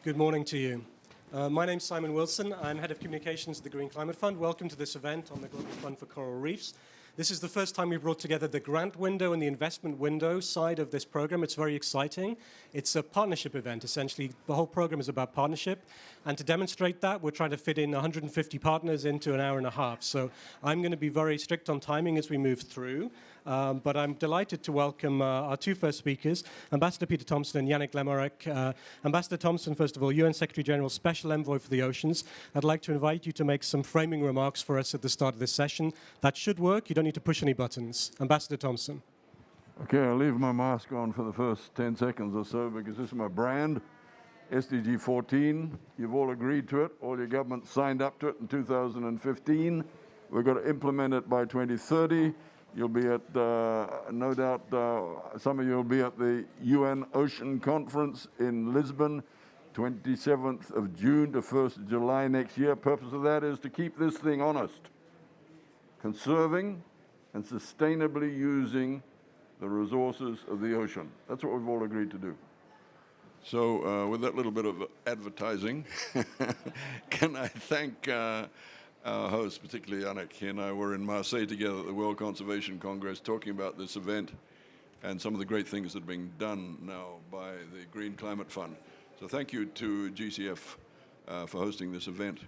Good morning to you. My name's Simon Wilson. I'm Head of Communications at the Green Climate Fund. Welcome to this event on the Global Fund for Coral Reefs. This is the first time we've brought together the grant window and the investment window side of this program. It's very exciting. It's a partnership event, essentially. The whole program is about partnership. And to demonstrate that, we're trying to fit in 150 partners into an hour and a half. So I'm going to be very strict on timing as we move through. But I'm delighted to welcome our two first speakers, Ambassador Peter Thompson and Yannick Lemarek. Ambassador Thompson, first of all, UN Secretary General, Special Envoy for the Oceans. I'd like to invite you to make some framing remarks for us at the start of this session. That should work. You don't need to push any buttons. Ambassador Thompson. Okay, I'll leave my mask on for the first 10 seconds or so because this is my brand, SDG 14. You've all agreed to it. All your governments signed up to it in 2015. We've got to implement it by 2030. You'll be at, no doubt, some of you will be at the UN Ocean Conference in Lisbon, 27th of June to 1st of July next year. Purpose of that is to keep this thing honest, conserving and sustainably using the resources of the ocean. That's what we've all agreed to do. So with that little bit of advertising, can I thank our host, particularly Yannick. He and I were in Marseille together at the World Conservation Congress talking about this event and some of the great things that are being done now by the Green Climate Fund. So thank you to GCF for hosting this event.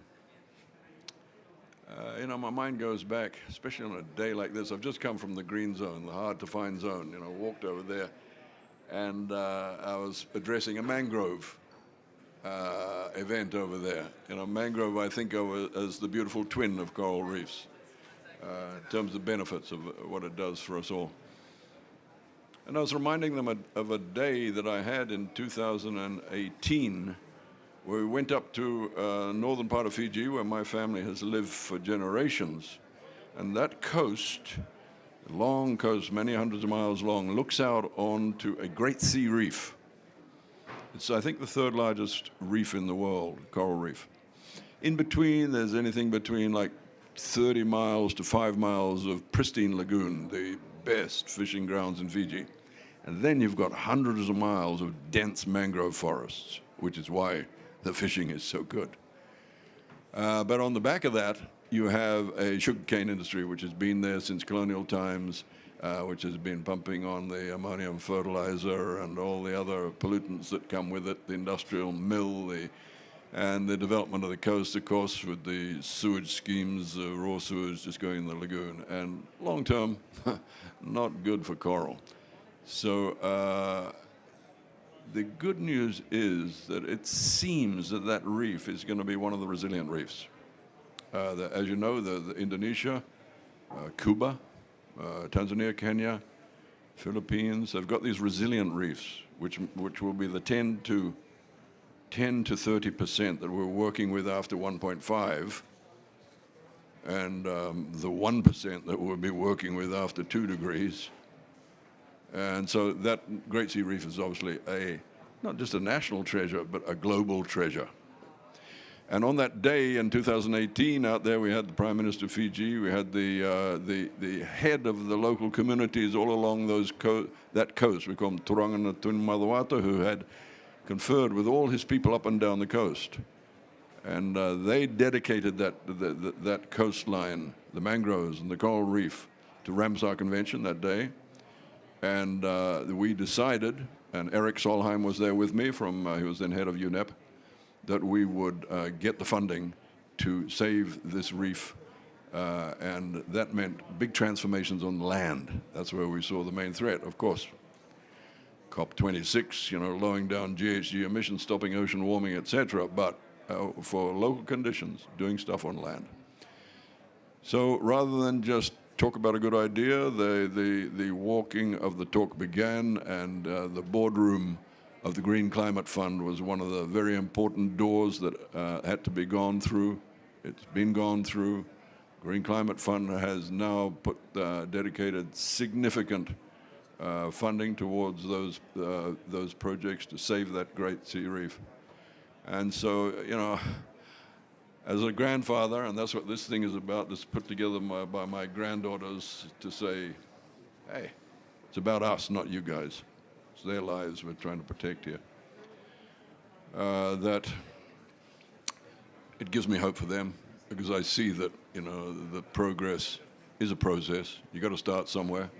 My mind goes back, especially on a day like this. I've just come from the green zone, the hard-to-find zone. Walked over there, and I was addressing a mangrove event over there. Mangrove I think of as the beautiful twin of coral reefs in terms of benefits of what it does for us all. And I was reminding them of a day that I had in 2018 where we went up to northern part of Fiji where my family has lived for generations. And that coast, long coast, many hundreds of miles long, looks out onto a great sea reef. It's, I think, the third largest reef in the world, coral reef. In between, there's anything between like 30 miles to 5 miles of pristine lagoon, the best fishing grounds in Fiji. And then you've got hundreds of miles of dense mangrove forests, which is why the fishing is so good. But on the back of that, you have a sugarcane industry, which has been there since colonial times, which has been pumping on the ammonium fertilizer and all the other pollutants that come with it, the industrial mill, and the development of the coast, of course, with the sewage schemes, raw sewage just going in the lagoon. And long-term, not good for coral. So the good news is that it seems that that reef is going to be one of the resilient reefs. As you know, the Indonesia, Cuba, Tanzania, Kenya, Philippines, they've got these resilient reefs, which will be the 10 to 30% that we're working with after 1.5, and the 1% that we'll be working with after 2 degrees. And so that Great Sea Reef is obviously not just a national treasure, but a global treasure. And on that day in 2018, out there we had the Prime Minister of Fiji, we had the head of the local communities all along that coast, we call him Turangana Tun Madawata, who had conferred with all his people up and down the coast. And they dedicated that coastline, the mangroves and the coral reef, to Ramsar Convention that day. And we decided, and Eric Solheim was there with me, he was then head of UNEP, that we would get the funding to save this reef, and that meant big transformations on land. That's where we saw the main threat, of course. COP26, lowering down GHG emissions, stopping ocean warming, etc., but for local conditions, doing stuff on land. So rather than just talk about a good idea, the walking of the talk began, and the boardroom of the Green Climate Fund was one of the very important doors that had to be gone through. It's been gone through. Green Climate Fund has now dedicated significant funding towards those projects to save that great sea reef. And so, as a grandfather, and that's what this thing is about, this is put together by my granddaughters to say, hey, it's about us, not you guys. It's their lives we're trying to protect here. that it gives me hope for them, because I see that, you know, the progress is a process. You've got to start somewhere.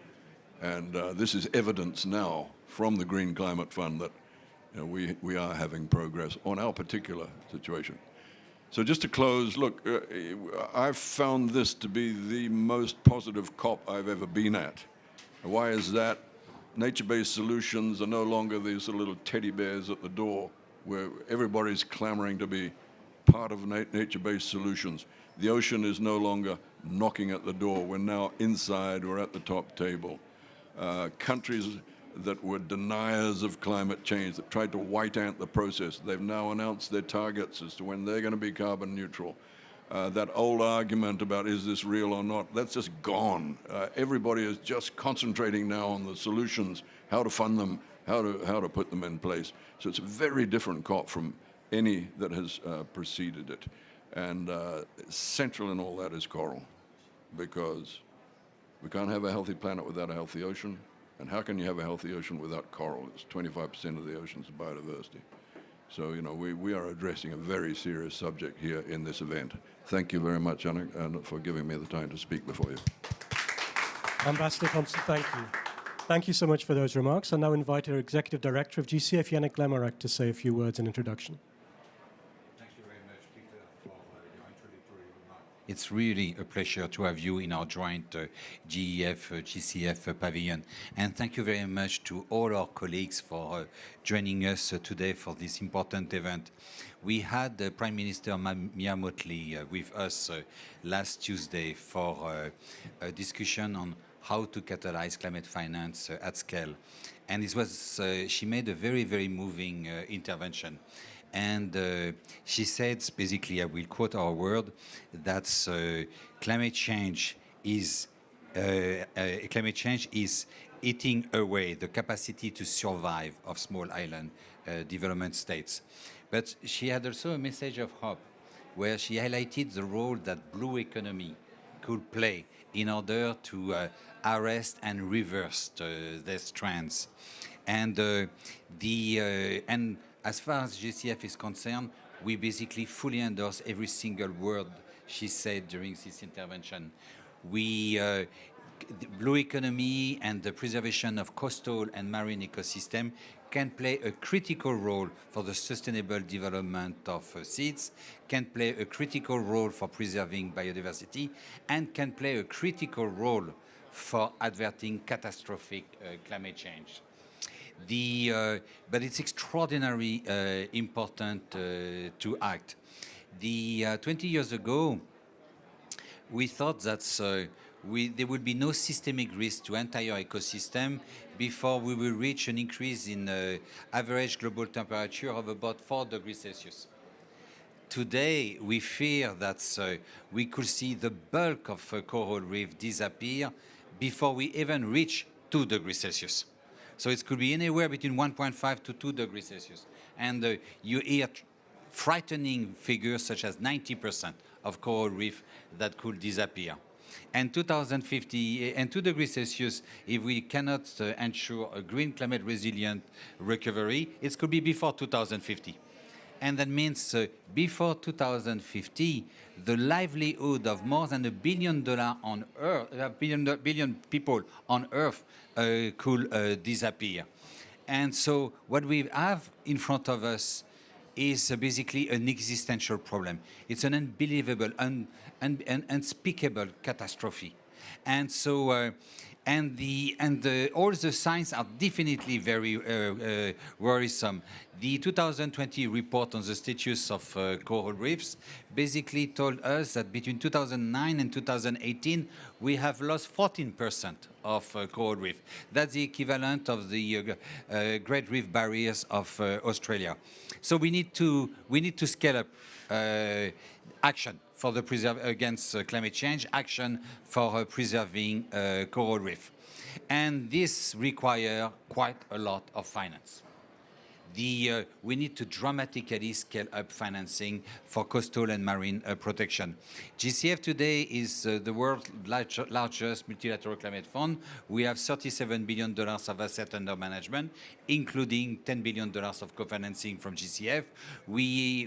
And this is evidence now from the Green Climate Fund that, you know, we are having progress on our particular situation. So just to close, look, I've found this to be the most positive COP I've ever been at. Why is that? Nature-based solutions are no longer these little teddy bears at the door where everybody's clamoring to be part of nature-based solutions. The ocean is no longer knocking at the door. We're now inside, we're at the top table. Countries that were deniers of climate change, that tried to white ant the process, they've now announced their targets as to when they're going to be carbon neutral. That old argument about is this real or not, that's just gone. Everybody is just concentrating now on the solutions, how to fund them, how to put them in place. So it's a very different COP from any that has preceded it. And central in all that is coral, because we can't have a healthy planet without a healthy ocean. And how can you have a healthy ocean without coral? It's 25% of the ocean's biodiversity. So, you know, we are addressing a very serious subject here in this event. Thank you very much, Anna, and for giving me the time to speak before you. Ambassador Thompson, thank you. Thank you so much for those remarks. I now invite our Executive Director of GCF, Yannick Lemarek, to say a few words in introduction. It's really a pleasure to have you in our joint GCF pavilion. And thank you very much to all our colleagues for joining us today for this important event. We had Prime Minister Mia Mottley with us last Tuesday for a discussion on how to catalyze climate finance at scale. And it was, she made a very, very moving intervention. And she said, basically, I will quote our word, that climate change is eating away the capacity to survive of small island development states. But she had also a message of hope, where she highlighted the role that blue economy could play in order to arrest and reverse these trends. And as far as GCF is concerned, we basically fully endorse every single word she said during this intervention. The blue economy and the preservation of coastal and marine ecosystem can play a critical role for the sustainable development of seeds, can play a critical role for preserving biodiversity, and can play a critical role for averting catastrophic climate change. But it's extraordinarily important to act. 20 years ago, we thought that there would be no systemic risk to entire ecosystem before we will reach an increase in average global temperature of about 4 degrees Celsius. Today, we fear that we could see the bulk of coral reef disappear before we even reach 2 degrees Celsius. So it could be anywhere between 1.5 to 2 degrees Celsius. And you hear frightening figures such as 90% of coral reef that could disappear. And 2050 and 2 degrees Celsius, if we cannot ensure a green climate resilient recovery, it could be before 2050. And that means before 2050, the livelihood of more than $1 billion on Earth, billion people on Earth could disappear. And so what we have in front of us is basically an existential problem. It's an unbelievable, unspeakable catastrophe. And so, all the signs are definitely very worrisome. The 2020 report on the status of coral reefs basically told us that between 2009 and 2018, we have lost 14% of coral reef. That's the equivalent of the Great Reef Barriers of Australia. So we need to scale up action for the against climate change, action for preserving coral reef. And this requires quite a lot of finance. we need to dramatically scale up financing for coastal and marine protection. GCF today is the world's largest multilateral climate fund. We have $37 billion of assets under management, including $10 billion of co-financing from GCF. We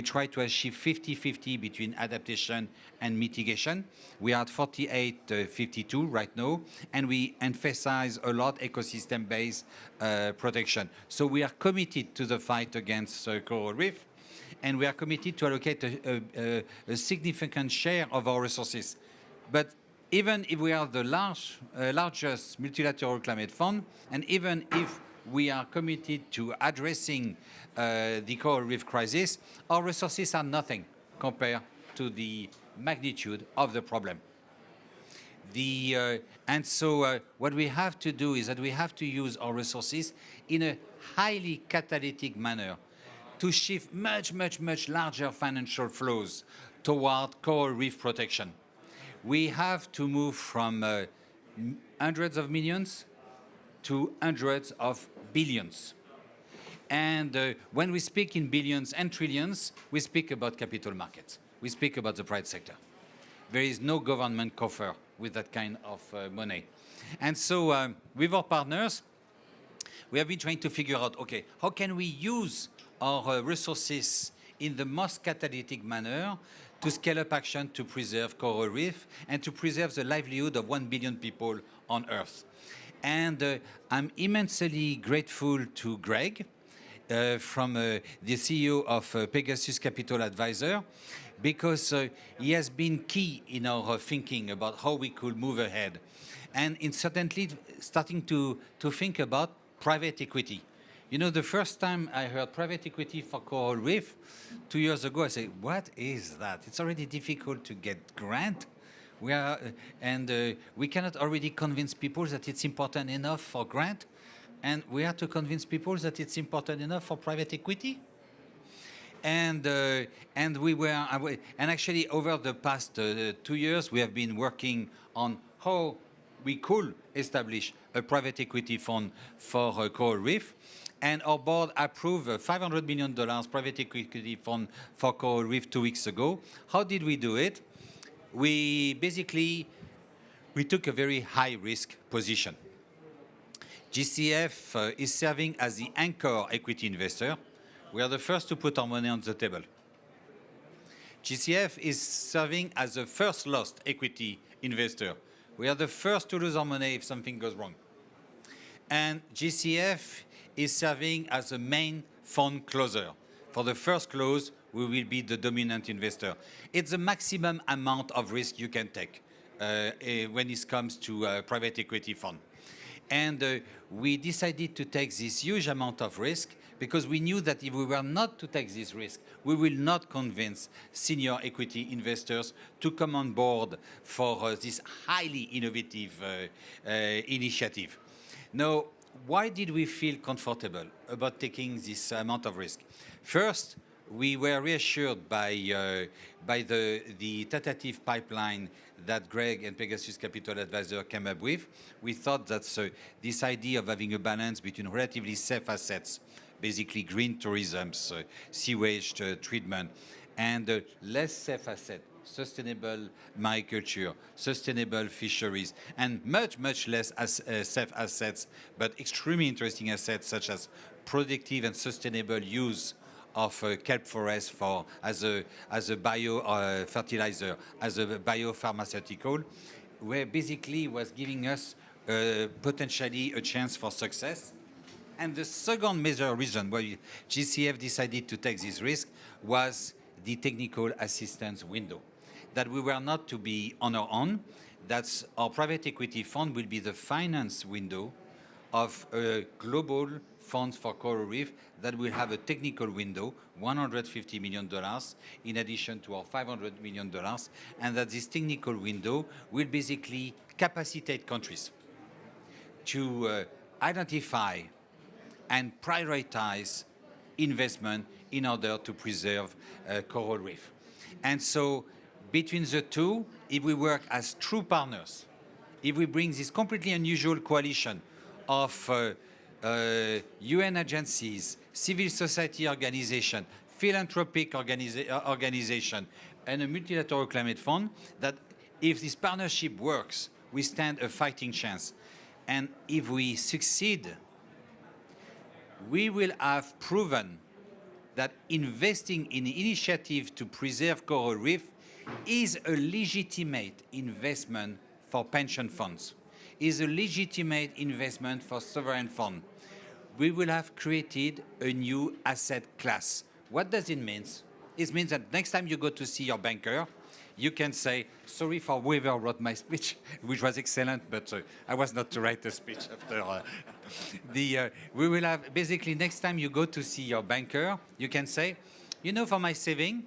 try to achieve 50-50 between adaptation and mitigation. We are at 48-52 right now, and we emphasize a lot ecosystem-based protection. So we are committed to the fight against coral reef, and we are committed to allocate a significant share of our resources. But even if we are the largest multilateral climate fund, and even if we are committed to addressing the coral reef crisis, our resources are nothing compared to the magnitude of the problem. And so what we have to do is that we have to use our resources in a highly catalytic manner to shift much, much, much larger financial flows toward coral reef protection. We have to move from hundreds of millions to hundreds of billions. And when we speak in billions and trillions, we speak about capital markets. We speak about the private sector. There is no government coffer with that kind of money. And so with our partners, we have been trying to figure out, okay, how can we use our resources in the most catalytic manner to scale up action to preserve coral reef and to preserve the livelihood of 1 billion people on Earth. And I'm immensely grateful to Greg, from the CEO of Pegasus Capital Advisor, because he has been key in our thinking about how we could move ahead. And in certainly starting to think about private equity. You know, the first time I heard private equity for coral reef 2 years ago, I said, what is that? It's already difficult to get grant. We cannot already convince people that it's important enough for grant. And we have to convince people that it's important enough for private equity. And actually over the past 2 years, we have been working on how we could establish a private equity fund for coral reef. And our board approved a $500 million private equity fund for coral reef 2 weeks ago. How did we do it? We took a very high risk position. GCF is serving as the anchor equity investor. We are the first to put our money on the table. GCF is serving as the first lost equity investor. We are the first to lose our money if something goes wrong. And GCF is serving as a main fund closer. For the first close, we will be the dominant investor. It's the maximum amount of risk you can take when it comes to a private equity fund. And we decided to take this huge amount of risk because we knew that if we were not to take this risk, we will not convince senior equity investors to come on board for this highly innovative initiative. Now, why did we feel comfortable about taking this amount of risk? First, we were reassured by the tentative pipeline that Greg and Pegasus Capital Advisor came up with. We thought that this idea of having a balance between relatively safe assets, basically green tourism, sewage treatment, and less safe assets, sustainable mariculture, sustainable fisheries, and much, much less safe assets, but extremely interesting assets such as productive and sustainable use of kelp forest as a bio fertilizer, as a biopharmaceutical, where basically was giving us potentially a chance for success. And the second major reason why GCF decided to take this risk was the technical assistance window, that we were not to be on our own, that our private equity fund will be the finance window of a global funds for coral reef that will have a technical window, $150 million, in addition to our $500 million, and that this technical window will basically capacitate countries to identify and prioritize investment in order to preserve coral reef. And so between the two, if we work as true partners, if we bring this completely unusual coalition of UN agencies, civil society organization, philanthropic organization, and a multilateral climate fund, that if this partnership works, we stand a fighting chance. And if we succeed, we will have proven that investing in initiative to preserve coral reef is a legitimate investment for pension funds, is a legitimate investment for sovereign fund. We will have created a new asset class. What does it mean? It means that next time you go to see your banker, you can say, sorry for whoever wrote my speech, which was excellent, but I was not to write the speech after. We will have, basically, next time you go to see your banker, you can say, you know, for my saving,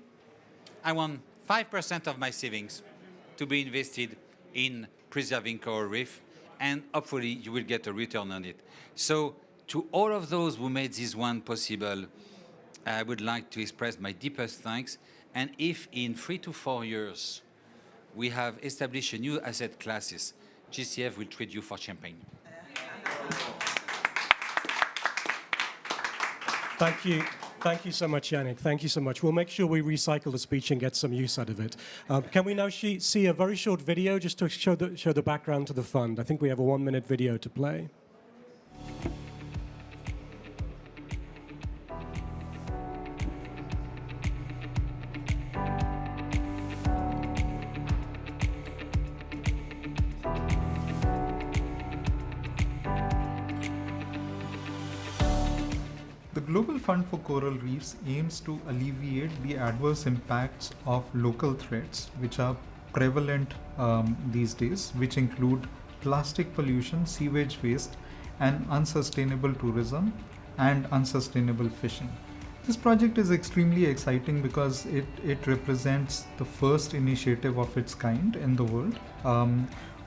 I want 5% of my savings to be invested in preserving coral reef, and hopefully you will get a return on it. So to all of those who made this one possible, I would like to express my deepest thanks. And if in 3 to 4 years we have established a new asset classes, GCF will treat you for champagne. Thank you. Thank you so much, Yannick. Thank you so much. We'll make sure we recycle the speech and get some use out of it. Can we now see a very short video just to show the background to the fund? I think we have a 1-minute video to play. The Global Fund for Coral Reefs aims to alleviate the adverse impacts of local threats which are prevalent these days, which include plastic pollution, sewage waste, and unsustainable tourism and unsustainable fishing. This project is extremely exciting because it represents the first initiative of its kind in the world,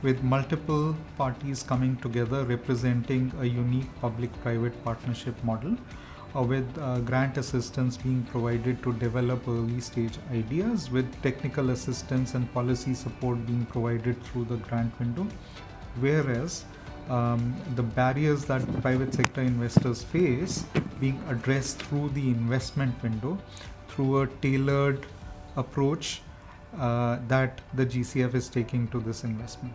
with multiple parties coming together representing a unique public-private partnership model, with grant assistance being provided to develop early stage ideas, with technical assistance and policy support being provided through the grant window, whereas the barriers that private sector investors face being addressed through the investment window through a tailored approach that the GCF is taking to this investment.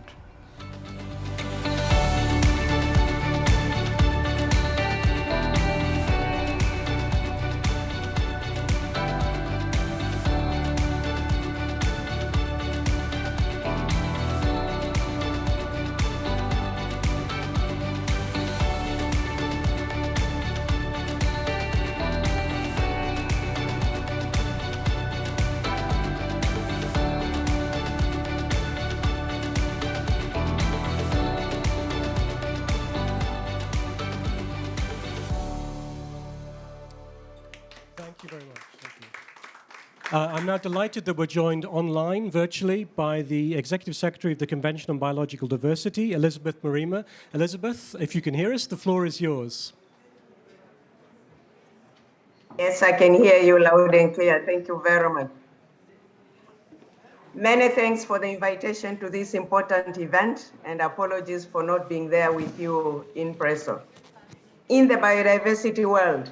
Thank you very much. Thank you. I'm now delighted that we're joined online, virtually, by the Executive Secretary of the Convention on Biological Diversity, Elizabeth Marima. Elizabeth, if you can hear us, the floor is yours. Yes, I can hear you loud and clear. Thank you very much. Many thanks for the invitation to this important event, and apologies for not being there with you in person. In the biodiversity world,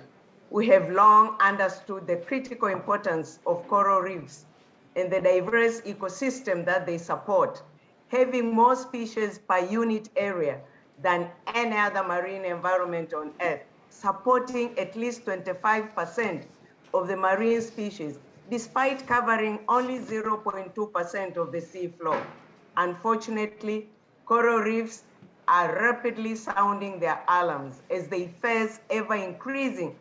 we have long understood the critical importance of coral reefs and the diverse ecosystem that they support, having more species per unit area than any other marine environment on Earth, supporting at least 25% of the marine species, despite covering only 0.2% of the sea floor. Unfortunately, coral reefs are rapidly sounding their alarms as they face ever-increasing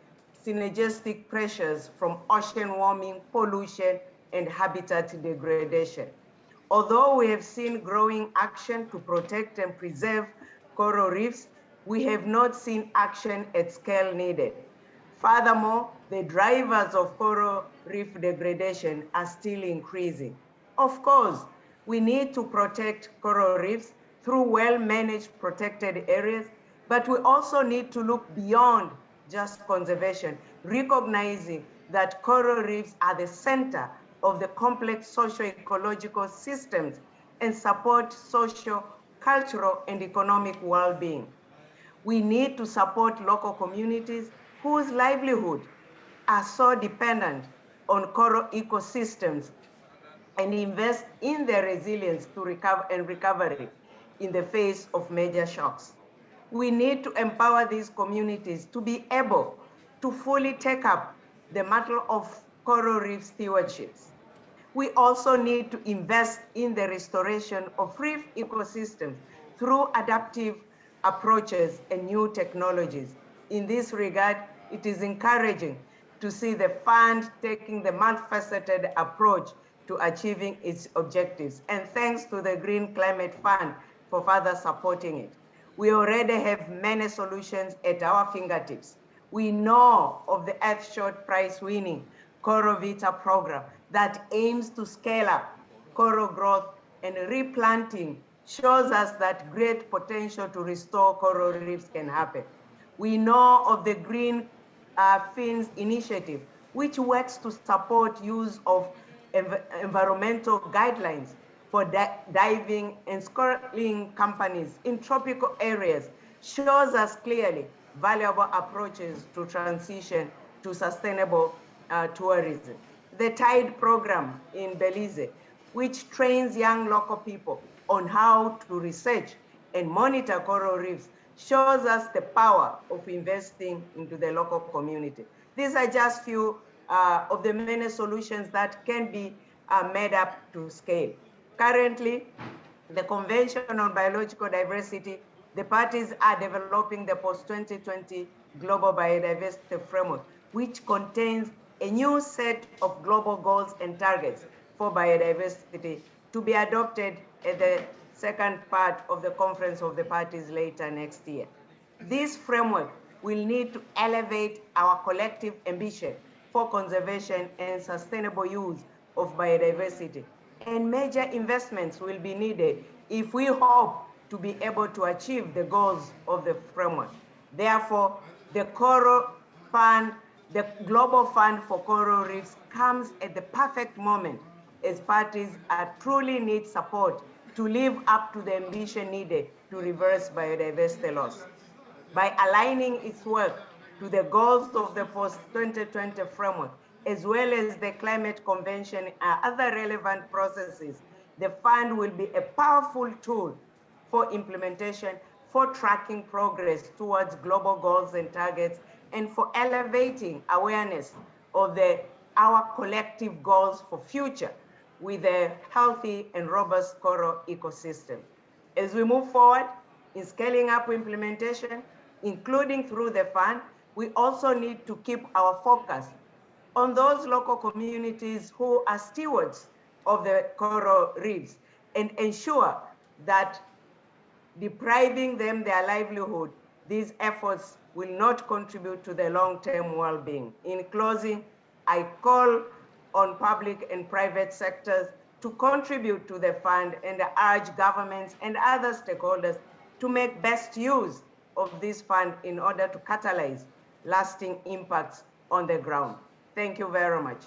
synergistic pressures from ocean warming, pollution, and habitat degradation. Although we have seen growing action to protect and preserve coral reefs, we have not seen action at scale needed. Furthermore, the drivers of coral reef degradation are still increasing. Of course, we need to protect coral reefs through well-managed protected areas, but we also need to look beyond just conservation, recognizing that coral reefs are the center of the complex socio-ecological systems and support social, cultural, and economic well-being. We need to support local communities whose livelihood are so dependent on coral ecosystems and invest in their resilience to recovery in the face of major shocks. We need to empower these communities to be able to fully take up the mantle of coral reef stewardships. We also need to invest in the restoration of reef ecosystems through adaptive approaches and new technologies. In this regard, it is encouraging to see the fund taking the multifaceted approach to achieving its objectives. And thanks to the Green Climate Fund for further supporting it. We already have many solutions at our fingertips. We know of the Earthshot Prize-winning Coral Vita program that aims to scale up coral growth, and replanting shows us that great potential to restore coral reefs can happen. We know of the Green Fins initiative, which works to support use of environmental guidelines for diving and snorkeling companies in tropical areas, shows us clearly valuable approaches to transition to sustainable tourism. The TIDE program in Belize, which trains young local people on how to research and monitor coral reefs, shows us the power of investing into the local community. These are just few of the many solutions that can be made up to scale. Currently, the Convention on Biological Diversity, the parties are developing the post-2020 Global Biodiversity Framework, which contains a new set of global goals and targets for biodiversity to be adopted at the second part of the Conference of the Parties later next year. This framework will need to elevate our collective ambition for conservation and sustainable use of biodiversity. And major investments will be needed if we hope to be able to achieve the goals of the framework. Therefore, the Coral Fund, the Global Fund for Coral Reefs, comes at the perfect moment as parties truly need support to live up to the ambition needed to reverse biodiversity loss. By aligning its work to the goals of the post-2020 framework, as well as the Climate Convention and other relevant processes, the fund will be a powerful tool for implementation, for tracking progress towards global goals and targets, and for elevating awareness of our collective goals for future with a healthy and robust coral ecosystem. As we move forward in scaling up implementation, including through the fund, we also need to keep our focus on those local communities who are stewards of the coral reefs and ensure that depriving them their livelihood, these efforts will not contribute to their long-term well-being. In closing, I call on public and private sectors to contribute to the fund and urge governments and other stakeholders to make best use of this fund in order to catalyze lasting impacts on the ground. Thank you very much.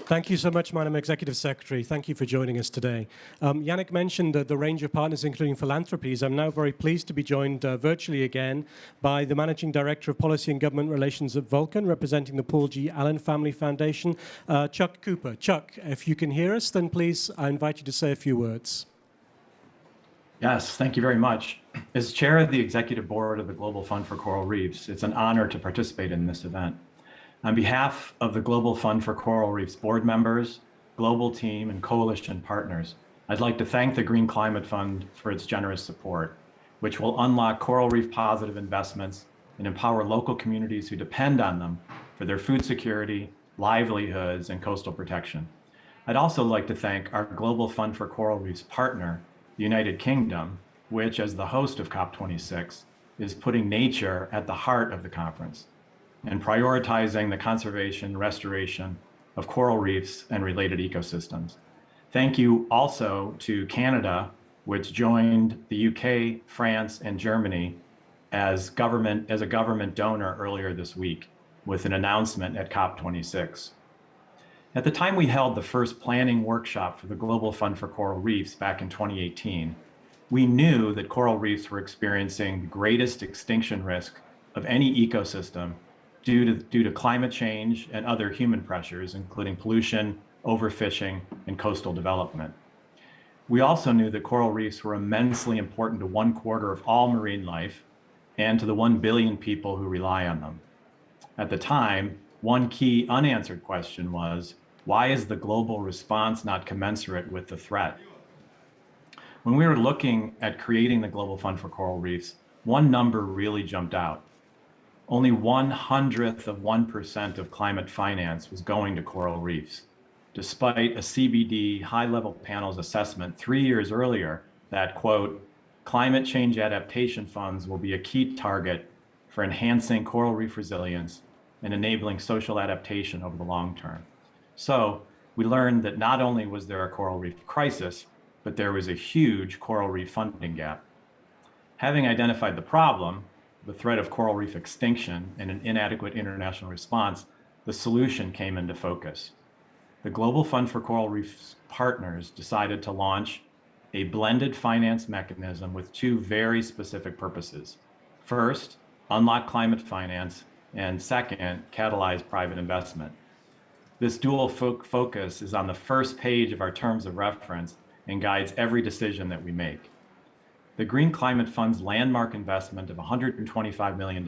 Thank you so much, Madam Executive Secretary. Thank you for joining us today. Yannick mentioned the range of partners, including philanthropies. I'm now very pleased to be joined virtually again by the Managing Director of Policy and Government Relations at Vulcan, representing the Paul G. Allen Family Foundation, Chuck Cooper. Chuck, if you can hear us, then please, I invite you to say a few words. Yes, thank you very much. As chair of the executive board of the Global Fund for Coral Reefs, it's an honor to participate in this event. On behalf of the Global Fund for Coral Reefs board members, global team, and coalition partners, I'd like to thank the Green Climate Fund for its generous support, which will unlock coral reef positive investments and empower local communities who depend on them for their food security, livelihoods, and coastal protection. I'd also like to thank our Global Fund for Coral Reefs partner, the United Kingdom, which, as the host of COP26, is putting nature at the heart of the conference and prioritizing the conservation, restoration of coral reefs and related ecosystems. Thank you also to Canada, which joined the UK, France, and Germany as a government donor earlier this week with an announcement at COP26. At the time we held the first planning workshop for the Global Fund for Coral Reefs back in 2018, We knew that coral reefs were experiencing the greatest extinction risk of any ecosystem due to climate change and other human pressures, including pollution, overfishing, and coastal development. We also knew that coral reefs were immensely important to 1/4 of all marine life and to the 1 billion people who rely on them. At the time, one key unanswered question was, why is the global response not commensurate with the threat? When we were looking at creating the Global Fund for Coral Reefs, one number really jumped out. Only 1/100th of 1% of climate finance was going to coral reefs, despite a CBD high-level panel's assessment 3 years earlier that, quote, climate change adaptation funds will be a key target for enhancing coral reef resilience and enabling social adaptation over the long term. So we learned that not only was there a coral reef crisis, but there was a huge coral reef funding gap. Having identified the problem, the threat of coral reef extinction, and an inadequate international response, the solution came into focus. The Global Fund for Coral Reefs partners decided to launch a blended finance mechanism with two very specific purposes. First, unlock climate finance, and second, catalyze private investment. This dual focus is on the first page of our terms of reference and guides every decision that we make. The Green Climate Fund's landmark investment of $125 million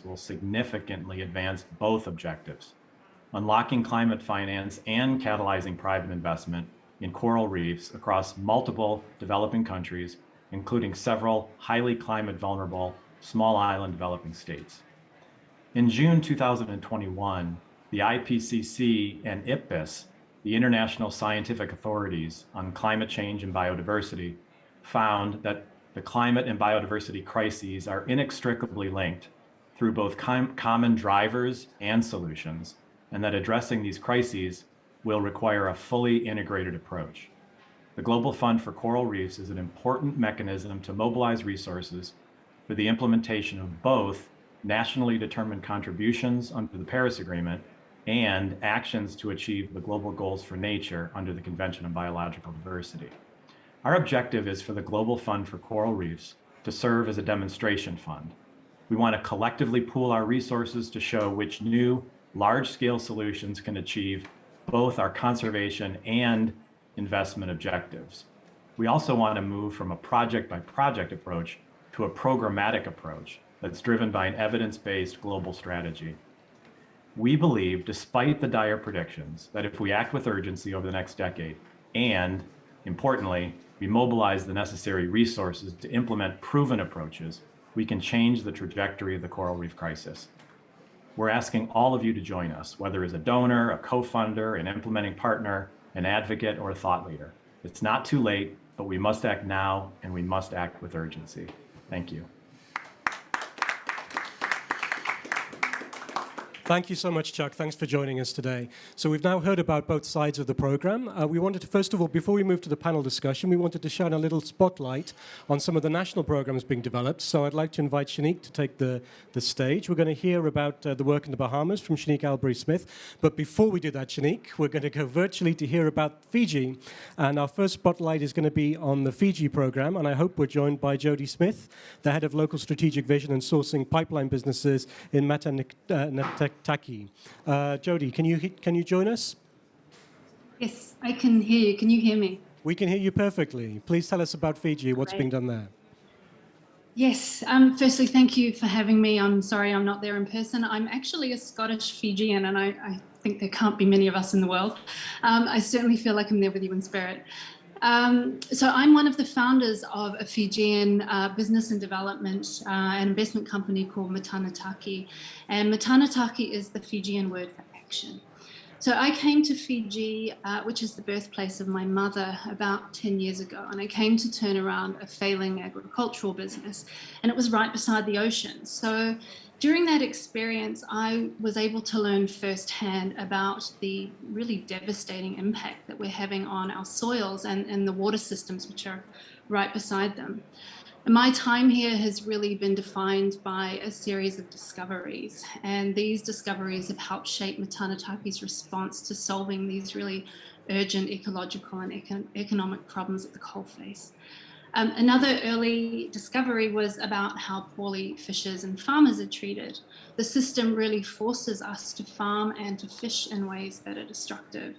will significantly advance both objectives, unlocking climate finance and catalyzing private investment in coral reefs across multiple developing countries, including several highly climate vulnerable small island developing states. In June 2021, the IPCC and IPBES, the International Scientific Authorities on Climate Change and Biodiversity, found that the climate and biodiversity crises are inextricably linked through both common drivers and solutions, and that addressing these crises will require a fully integrated approach. The Global Fund for Coral Reefs is an important mechanism to mobilize resources for the implementation of both nationally determined contributions under the Paris Agreement and actions to achieve the global goals for nature under the Convention on Biological Diversity. Our objective is for the Global Fund for Coral Reefs to serve as a demonstration fund. We want to collectively pool our resources to show which new large-scale solutions can achieve both our conservation and investment objectives. We also want to move from a project-by-project approach to a programmatic approach that's driven by an evidence-based global strategy. We believe, despite the dire predictions, that if we act with urgency over the next decade and, importantly, we mobilize the necessary resources to implement proven approaches, we can change the trajectory of the coral reef crisis. We're asking all of you to join us, whether as a donor, a co-funder, an implementing partner, an advocate, or a thought leader. It's not too late, but we must act now, and we must act with urgency. Thank you. Thank you so much, Chuck. Thanks for joining us today. So we've now heard about both sides of the program. We wanted to, first of all, before we move to the panel discussion, we wanted to shine a little spotlight on some of the national programs being developed. So I'd like to invite Shanique to take the stage. We're going to hear about the work in the Bahamas from Shanique Albury-Smith. But before we do that, Shanique, we're going to go virtually to hear about Fiji. And our first spotlight is going to be on the Fiji program. And I hope we're joined by Jody Smith, the head of local strategic vision and sourcing pipeline businesses in Taki. Jody, can you join us? Yes, I can hear you. Can you hear me? We can hear you perfectly. Please tell us about Fiji, what's being done there. Yes, firstly, thank you for having me. I'm sorry I'm not there in person. I'm actually a Scottish Fijian, and I think there can't be many of us in the world. I certainly feel like I'm there with you in spirit. So I'm one of the founders of a Fijian business and development and investment company called Matanataki. And Matanataki is the Fijian word for action. So I came to Fiji, which is the birthplace of my mother, about 10 years ago. And I came to turn around a failing agricultural business. And it was right beside the ocean. So during that experience, I was able to learn firsthand about the really devastating impact that we're having on our soils and the water systems which are right beside them. And my time here has really been defined by a series of discoveries. And these discoveries have helped shape Matanataki's response to solving these really urgent ecological and economic problems at the coalface. Another early discovery was about how poorly fishers and farmers are treated. The system really forces us to farm and to fish in ways that are destructive.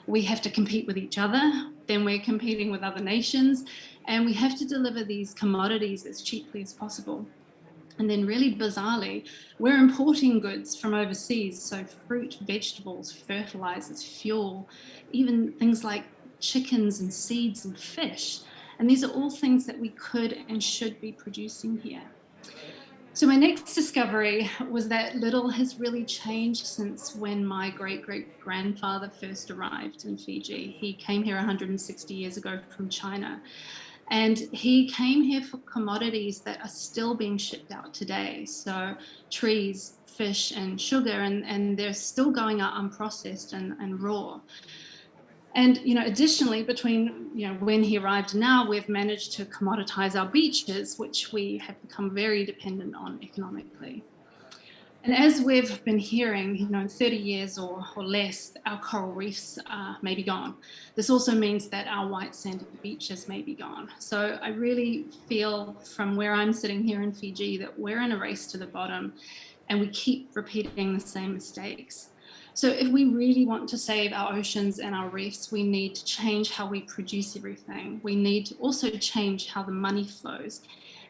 We have to compete with each other, then we're competing with other nations, and we have to deliver these commodities as cheaply as possible. And then really bizarrely, we're importing goods from overseas, so fruit, vegetables, fertilizers, fuel, even things like chickens and seeds and fish. And these are all things that we could and should be producing here. So my next discovery was that little has really changed since when my great-great-grandfather first arrived in Fiji. He came here 160 years ago from China. And he came here for commodities that are still being shipped out today. So trees, fish, and sugar, and they're still going out unprocessed and raw. And, additionally, between, when he arrived and now, we've managed to commoditize our beaches, which we have become very dependent on economically. And as we've been hearing, in 30 years or less, our coral reefs may be gone. This also means that our white sanded beaches may be gone. So I really feel from where I'm sitting here in Fiji that we're in a race to the bottom and we keep repeating the same mistakes. So if we really want to save our oceans and our reefs, we need to change how we produce everything. We need to also change how the money flows,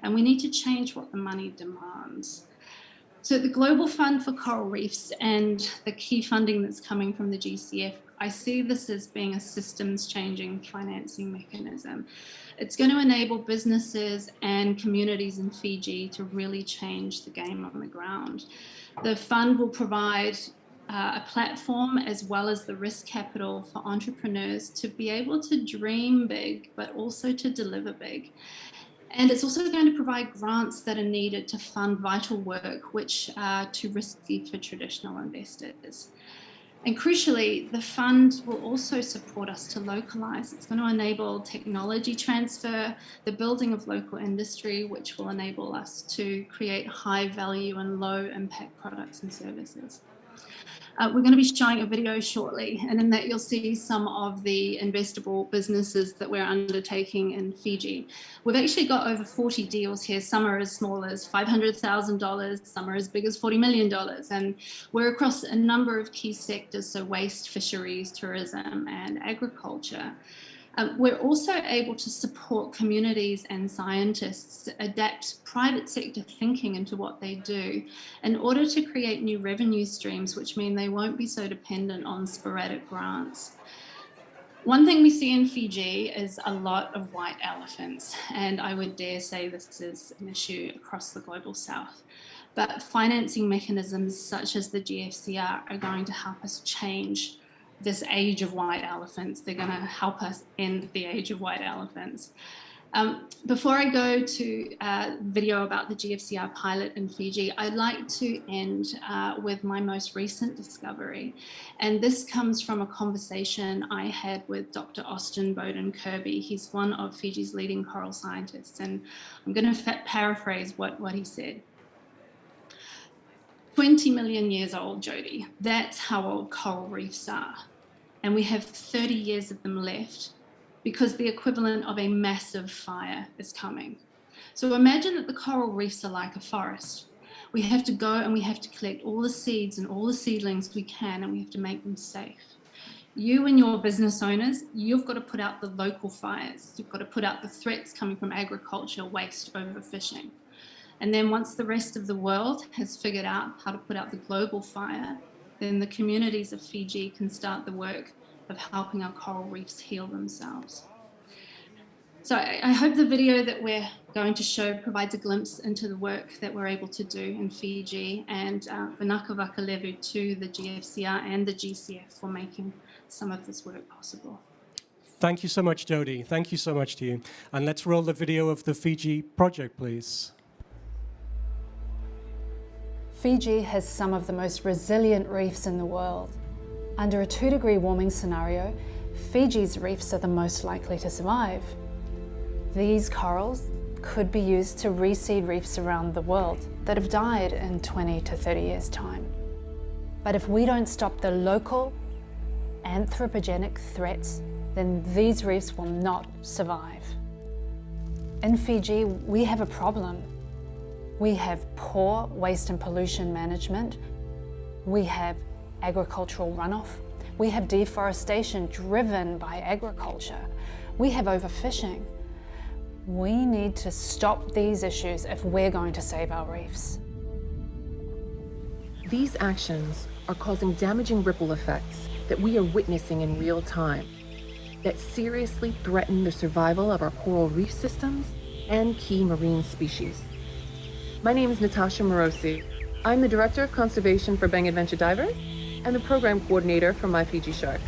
and we need to change what the money demands. So the Global Fund for Coral Reefs and the key funding that's coming from the GCF, I see this as being a systems changing financing mechanism. It's going to enable businesses and communities in Fiji to really change the game on the ground. The fund will provide a platform as well as the risk capital for entrepreneurs to be able to dream big, but also to deliver big. And it's also going to provide grants that are needed to fund vital work, which are too risky for traditional investors. And crucially, the fund will also support us to localize. It's going to enable technology transfer, the building of local industry, which will enable us to create high value and low impact products and services. We're going to be showing a video shortly, and in that you'll see some of the investable businesses that we're undertaking in Fiji. We've actually got over 40 deals here. Some are as small as $500,000, some are as big as $40 million, and we're across a number of key sectors, so waste, fisheries, tourism, and agriculture. We're also able to support communities and scientists adapt private sector thinking into what they do in order to create new revenue streams, which mean they won't be so dependent on sporadic grants. One thing we see in Fiji is a lot of white elephants, and I would dare say this is an issue across the global south. But financing mechanisms such as the GFCR are going to help us change this age of white elephants. They're going to help us end the age of white elephants. Before I go to a video about the GFCR pilot in Fiji, I'd like to end with my most recent discovery. And this comes from a conversation I had with Dr. Austin Bowden Kirby. He's one of Fiji's leading coral scientists. And I'm going to paraphrase what he said. 20 million years old, Jody. That's how old coral reefs are. And we have 30 years of them left because the equivalent of a massive fire is coming. So imagine that the coral reefs are like a forest. We have to go and we have to collect all the seeds and all the seedlings we can, and we have to make them safe. You and your business owners, you've got to put out the local fires. You've got to put out the threats coming from agriculture, waste, overfishing. And then once the rest of the world has figured out how to put out the global fire, then the communities of Fiji can start the work of helping our coral reefs heal themselves. So I hope the video that we're going to show provides a glimpse into the work that we're able to do in Fiji, and Vanaka Vakalevu to the GFCR and the GCF for making some of this work possible. Thank you so much, Jody. Thank you so much to you. And let's roll the video of the Fiji Project, please. Fiji has some of the most resilient reefs in the world. Under a 2-degree warming scenario, Fiji's reefs are the most likely to survive. These corals could be used to reseed reefs around the world that have died in 20 to 30 years' time. But if we don't stop the local anthropogenic threats, then these reefs will not survive. 20 million years old, Jody. That's how old coral reefs are. And we have 30 years of them left because the equivalent of a massive fire is coming. So imagine that the coral reefs are like a forest. We have to go and we have to collect all the seeds and all the seedlings we can, and we have to make them safe. You and your business owners, you've got to put out the local fires. You've got to put out the global fire. Then once the rest of the world has figured out how to put out the global fire, then the communities of Fiji can start the work of helping our coral reefs heal themselves. In Fiji, we have a problem. We have poor waste and pollution management. We have agricultural runoff. We have deforestation driven by agriculture. We have overfishing. We need to stop these issues if we're going to save our reefs. These actions are causing damaging ripple effects that we are witnessing in real time that seriously threaten the survival of our coral reef systems and key marine species. My name is Natasha Morosi. I'm the Director of Conservation for Bang Adventure Divers and the Program Coordinator for My Fiji Shark.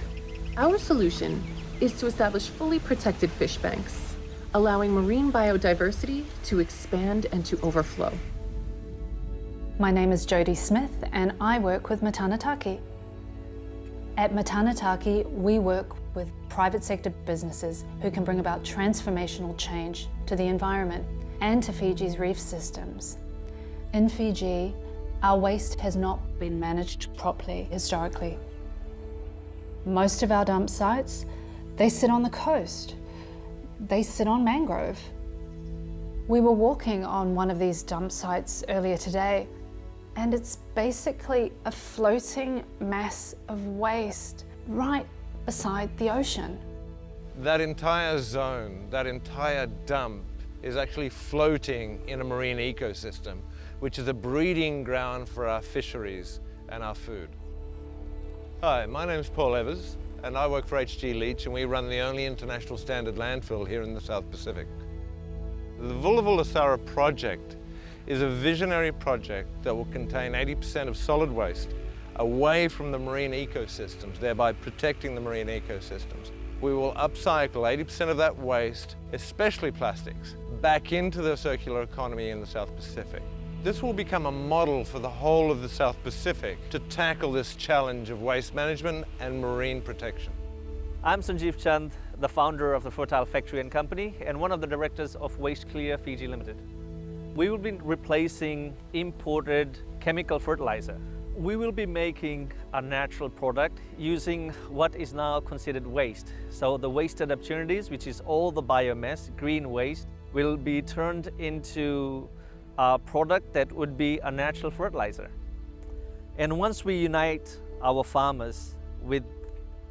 Our solution is to establish fully protected fish banks, allowing marine biodiversity to expand and to overflow. My name is Jodie Smith and I work with Matanataki. At Matanataki, we work with private sector businesses who can bring about transformational change to the environment and to Fiji's reef systems. In Fiji, our waste has not been managed properly historically. Most of our dump sites, they sit on the coast. They sit on mangrove. We were walking on one of these dump sites earlier today, and it's basically a floating mass of waste right beside the ocean. That entire zone, that entire dump is actually floating in a marine ecosystem, which is a breeding ground for our fisheries and our food. Hi, my name is Paul Evers, and I work for HG Leach, and we run the only international standard landfill here in the South Pacific. The Vulavulasara project is a visionary project that will contain 80% of solid waste away from the marine ecosystems, thereby protecting the marine ecosystems. We will upcycle 80% of that waste, especially plastics, back into the circular economy in the South Pacific. This will become a model for the whole of the South Pacific to tackle this challenge of waste management and marine protection. I'm Sanjeev Chand, the founder of the Fertile Factory and Company and one of the directors of Waste Clear Fiji Limited. We will be replacing imported chemical fertilizer. We will be making a natural product using what is now considered waste. So the wasted opportunities, which is all the biomass, green waste, will be turned into a product that would be a natural fertilizer. And once we unite our farmers with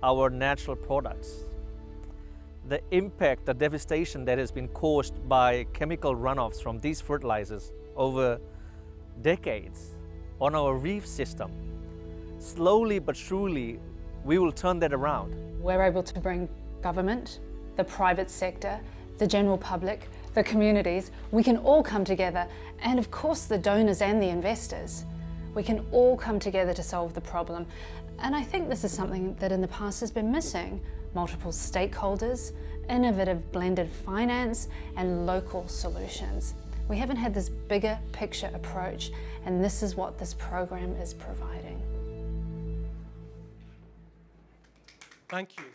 our natural products, the impact, the devastation that has been caused by chemical runoffs from these fertilizers over decades on our reef system, slowly but surely, we will turn that around. We're able to bring government, the private sector, the general public, the communities, we can all come together, and of course the donors and the investors. We can all come together to solve the problem. And I think this is something that in the past has been missing. Multiple stakeholders, innovative blended finance, and local solutions. We haven't had this bigger picture approach, and this is what this program is providing. Thank you.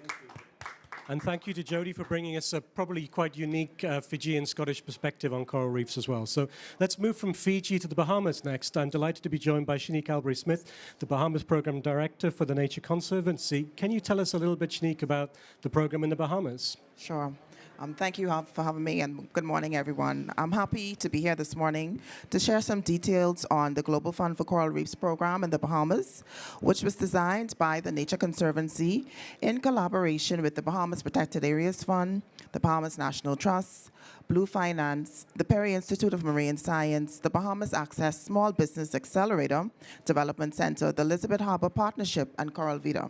And thank you to Jodie for bringing us a probably quite unique Fijian Scottish perspective on coral reefs as well. So let's move from Fiji to the Bahamas next. I'm delighted to be joined by Shanique Albury-Smith, the Bahamas Program Director for the Nature Conservancy. Can you tell us a little bit, Shanique, about the program in the Bahamas? Sure. Thank you for having me, and good morning, everyone. I'm happy to be here this morning to share some details on the Global Fund for Coral Reefs program in the Bahamas, which was designed by the Nature Conservancy in collaboration with the Bahamas Protected Areas Fund, the Bahamas National Trust, Blue Finance, the Perry Institute of Marine Science, the Bahamas Access Small Business Accelerator Development Center, the Elizabeth Harbor Partnership, and Coral Vida.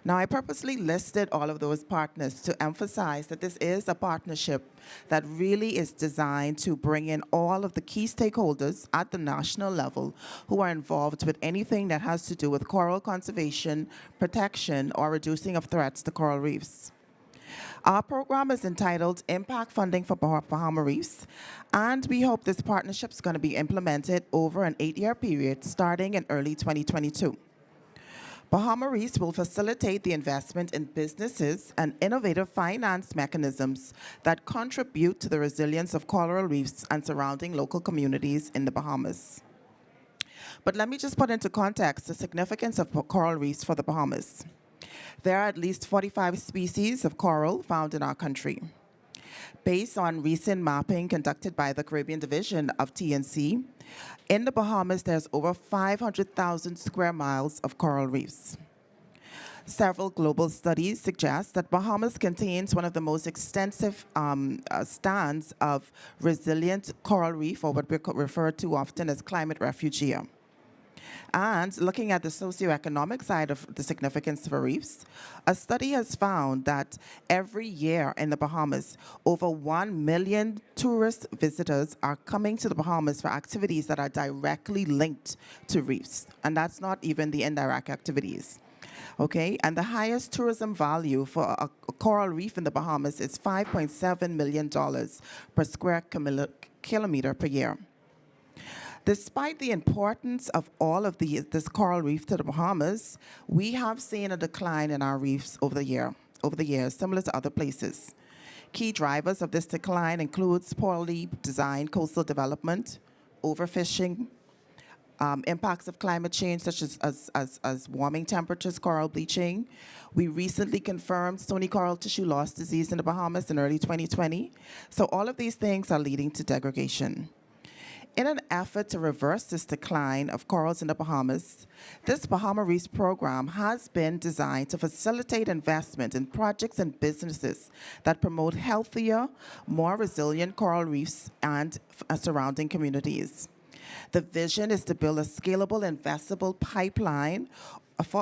Now, I purposely listed all of those partners to emphasize that this is a partnership that really is designed to bring in all of the key stakeholders at the national level who are involved with anything that has to do with coral conservation, protection, or reducing of threats to coral reefs. Our program is entitled Impact Funding for Bahamas Reefs, and we hope this partnership is going to be implemented over an 8-year period starting in early 2022. Bahamas Reefs will facilitate the investment in businesses and innovative finance mechanisms that contribute to the resilience of coral reefs and surrounding local communities in the Bahamas. But let me just put into context the significance of coral reefs for the Bahamas. There are at least 45 species of coral found in our country. Based on recent mapping conducted by the Caribbean Division of TNC, in the Bahamas, there's over 500,000 square miles of coral reefs. Several global studies suggest that Bahamas contains one of the most extensive stands of resilient coral reef, or what we refer to often as climate refuge. And looking at the socioeconomic side of the significance for reefs, a study has found that every year in the Bahamas, over 1 million tourist visitors are coming to the Bahamas for activities that are directly linked to reefs. And that's not even the indirect activities. Okay, and the highest tourism value for a coral reef in the Bahamas is $5.7 million per square kilometer per year. Despite the importance of all of this coral reef to the Bahamas, we have seen a decline in our reefs over the years, similar to other places. Key drivers of this decline includes poorly designed coastal development, overfishing, impacts of climate change such as warming temperatures, coral bleaching. We recently confirmed stony coral tissue loss disease in the Bahamas in early 2020. So all of these things are leading to degradation. In an effort to reverse this decline of corals in the Bahamas, this Bahamas Reefs program has been designed to facilitate investment in projects and businesses that promote healthier, more resilient coral reefs and surrounding communities. The vision is to build a scalable, investable pipeline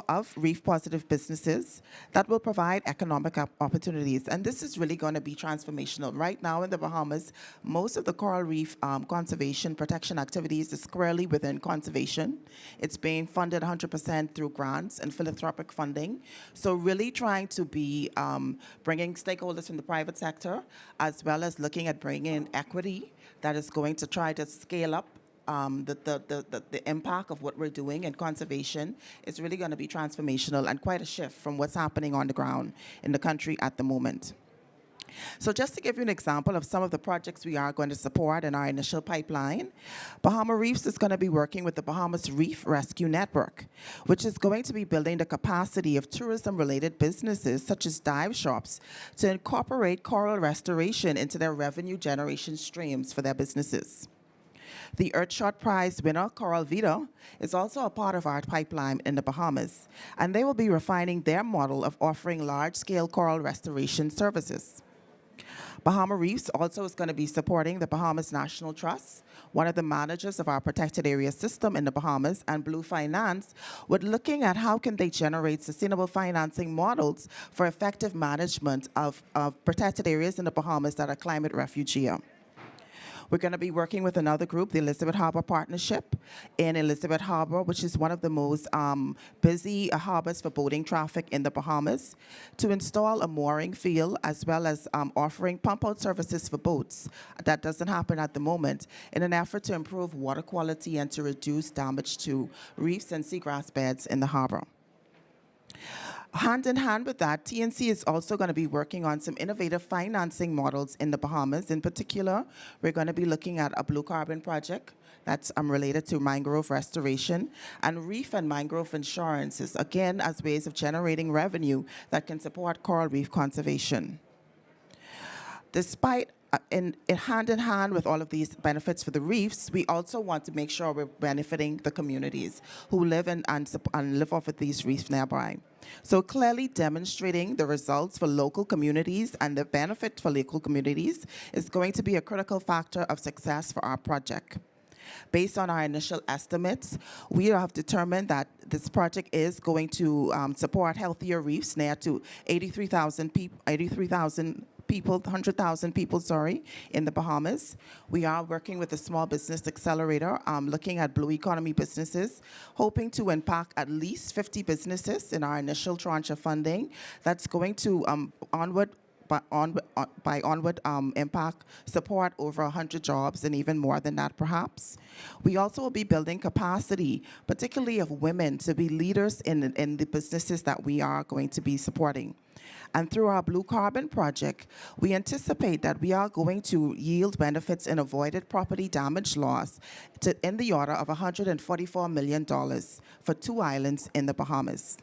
of reef-positive businesses that will provide economic opportunities. And this is really going to be transformational. Right now in the Bahamas, most of the coral reef conservation protection activities is squarely within conservation. It's being funded 100% through grants and philanthropic funding. So really trying to be bringing stakeholders from the private sector, as well as looking at bringing in equity that is going to try to scale up the impact of what we're doing in conservation is really going to be transformational and quite a shift from what's happening on the ground in the country at the moment. So just to give you an example of some of the projects we are going to support in our initial pipeline, Bahamas Reefs is going to be working with the Bahamas Reef Rescue Network, which is going to be building the capacity of tourism-related businesses such as dive shops to incorporate coral restoration into their revenue generation streams for their businesses. The Earthshot Prize winner, Coral Vita, is also a part of our pipeline in the Bahamas, and they will be refining their model of offering large-scale coral restoration services. Bahamas Reefs also is going to be supporting the Bahamas National Trust, one of the managers of our protected area system in the Bahamas, and Blue Finance, with looking at how can they generate sustainable financing models for effective management of protected areas in the Bahamas that are climate refuge. We're going to be working with another group, the Elizabeth Harbor Partnership in Elizabeth Harbor, which is one of the most busy harbors for boating traffic in the Bahamas, to install a mooring field as well as offering pump-out services for boats. That doesn't happen at the moment, in an effort to improve water quality and to reduce damage to reefs and seagrass beds in the harbor. Hand in hand with that, TNC is also going to be working on some innovative financing models in the Bahamas. In particular, we're going to be looking at a blue carbon project that's related to mangrove restoration, and reef and mangrove insurances, again, as ways of generating revenue that can support coral reef conservation. Despite hand in hand with all of these benefits for the reefs, we also want to make sure we're benefiting the communities who live and live off of these reefs nearby. So clearly demonstrating the results for local communities and the benefit for local communities is going to be a critical factor of success for our project. Based on our initial estimates, we have determined that this project is going to support healthier reefs near to 100,000 people, in the Bahamas. We are working with the Small Business Accelerator, looking at blue economy businesses, hoping to impact at least 50 businesses in our initial tranche of funding. That's going to impact support over 100 jobs and even more than that, perhaps. We also will be building capacity, particularly of women, to be leaders in the businesses that we are going to be supporting. And through our Blue Carbon project, we anticipate that we are going to yield benefits in avoided property damage loss in the order of $144 million for 2 islands in the Bahamas.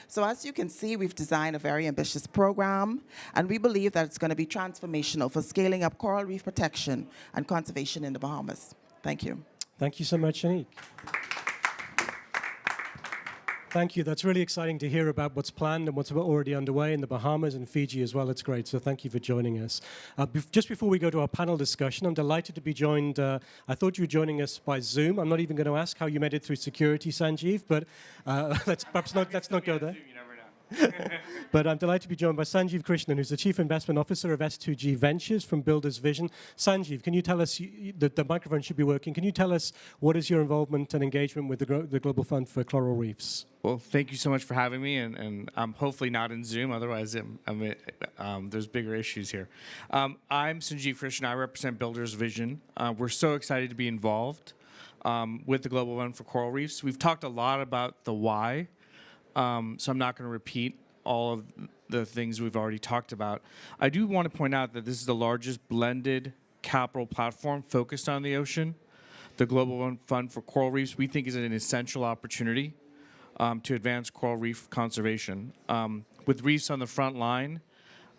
So as you can see, we've designed a very ambitious program, and we believe that it's going to be transformational for scaling up coral reef protection and conservation in the Bahamas. Thank you. Thank you so much, Shanique. Thank you. That's really exciting to hear about what's planned and what's already underway in the Bahamas and Fiji as well. It's great. So thank you for joining us. Just before we go to our panel discussion, I'm delighted to be joined. I thought you were joining us by Zoom. I'm not even going to ask how you made it through security, Sanjeev, but let's not go there. But I'm delighted to be joined by Sanjeev Krishnan, who's the Chief Investment Officer of S2G Ventures from Builders Vision. Sanjeev, can you tell us, the microphone should be working, can you tell us what is your involvement and engagement with the Global Fund for Coral Reefs? Well, thank you so much for having me, and I'm hopefully not in Zoom, otherwise there's bigger issues here. I'm Sanjeev Krishnan, I represent Builders Vision. We're so excited to be involved with the Global Fund for Coral Reefs. We've talked a lot about the why, so I'm not going to repeat all of the things we've already talked about. I do want to point out that this is the largest blended capital platform focused on the ocean. The Global Fund for Coral Reefs, we think, is an essential opportunity to advance coral reef conservation. With reefs on the front line,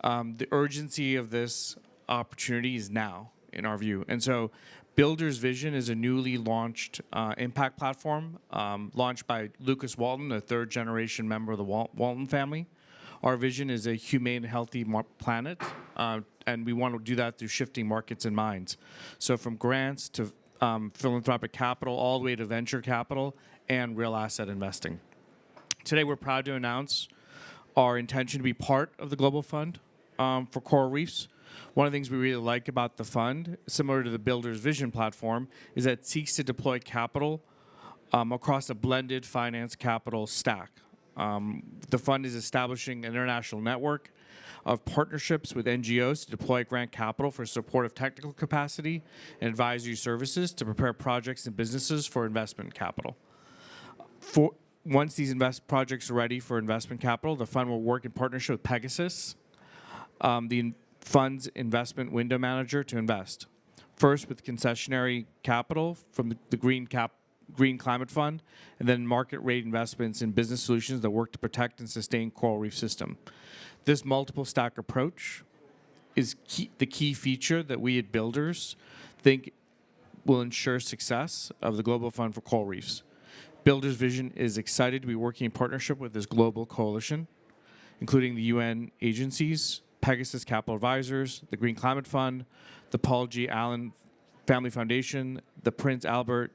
the urgency of this opportunity is now, in our view. And so Builders Vision is a newly launched impact platform launched by Lucas Walton, a third-generation member of the Walton family. Our vision is a humane, healthy planet, and we want to do that through shifting markets and minds. So from grants to philanthropic capital, all the way to venture capital and real asset investing. Today, we're proud to announce our intention to be part of the Global Fund for Coral Reefs. One of the things we really like about the fund, similar to the Builders Vision platform, is that it seeks to deploy capital across a blended finance capital stack. The fund is establishing an international network of partnerships with NGOs to deploy grant capital for support of technical capacity and advisory services to prepare projects and businesses for investment capital. Once these projects are ready for investment capital, the fund will work in partnership with Pegasus, the fund's investment window manager, to invest. First with concessionary capital from the Green Climate Fund, and then market rate investments in business solutions that work to protect and sustain coral reef system. This multiple stack approach is the key feature that we at Builders think will ensure success of the Global Fund for Coral Reefs. Builders Vision is excited to be working in partnership with this global coalition, including the UN agencies, Pegasus Capital Advisors, the Green Climate Fund, the Paul G. Allen Family Foundation, the Prince Albert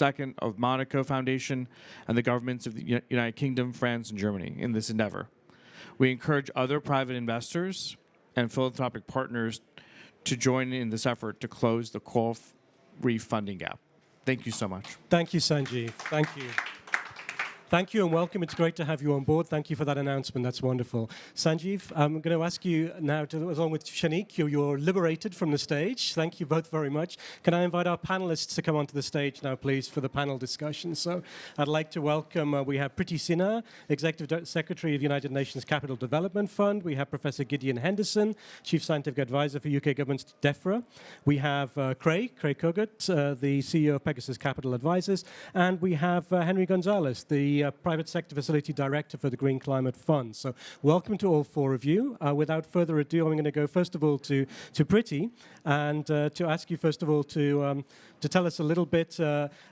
II of Monaco Foundation, and the governments of the United Kingdom, France, and Germany in this endeavor. We encourage other private investors and philanthropic partners to join in this effort to close the coral reef funding gap. Thank you so much. Thank you, Sanjeev. Thank you. Thank you and welcome. It's great to have you on board. Thank you for that announcement. That's wonderful. Sanjeev, I'm going to ask you now, along with Shanique, you're liberated from the stage. Thank you both very much. Can I invite our panelists to come onto the stage now, please, for the panel discussion? So I'd like to welcome, we have Priti Sinha, Executive Secretary of the United Nations Capital Development Fund. We have Professor Gideon Henderson, Chief Scientific Advisor for UK Government's DEFRA. We have Craig Kogut, the CEO of Pegasus Capital Advisors. And we have Henry Gonzalez, the Private Sector Facility Director for the Green Climate Fund. So welcome to all four of you. Without further ado, I'm going to go first of all to Priti and to ask you first of all to tell us a little bit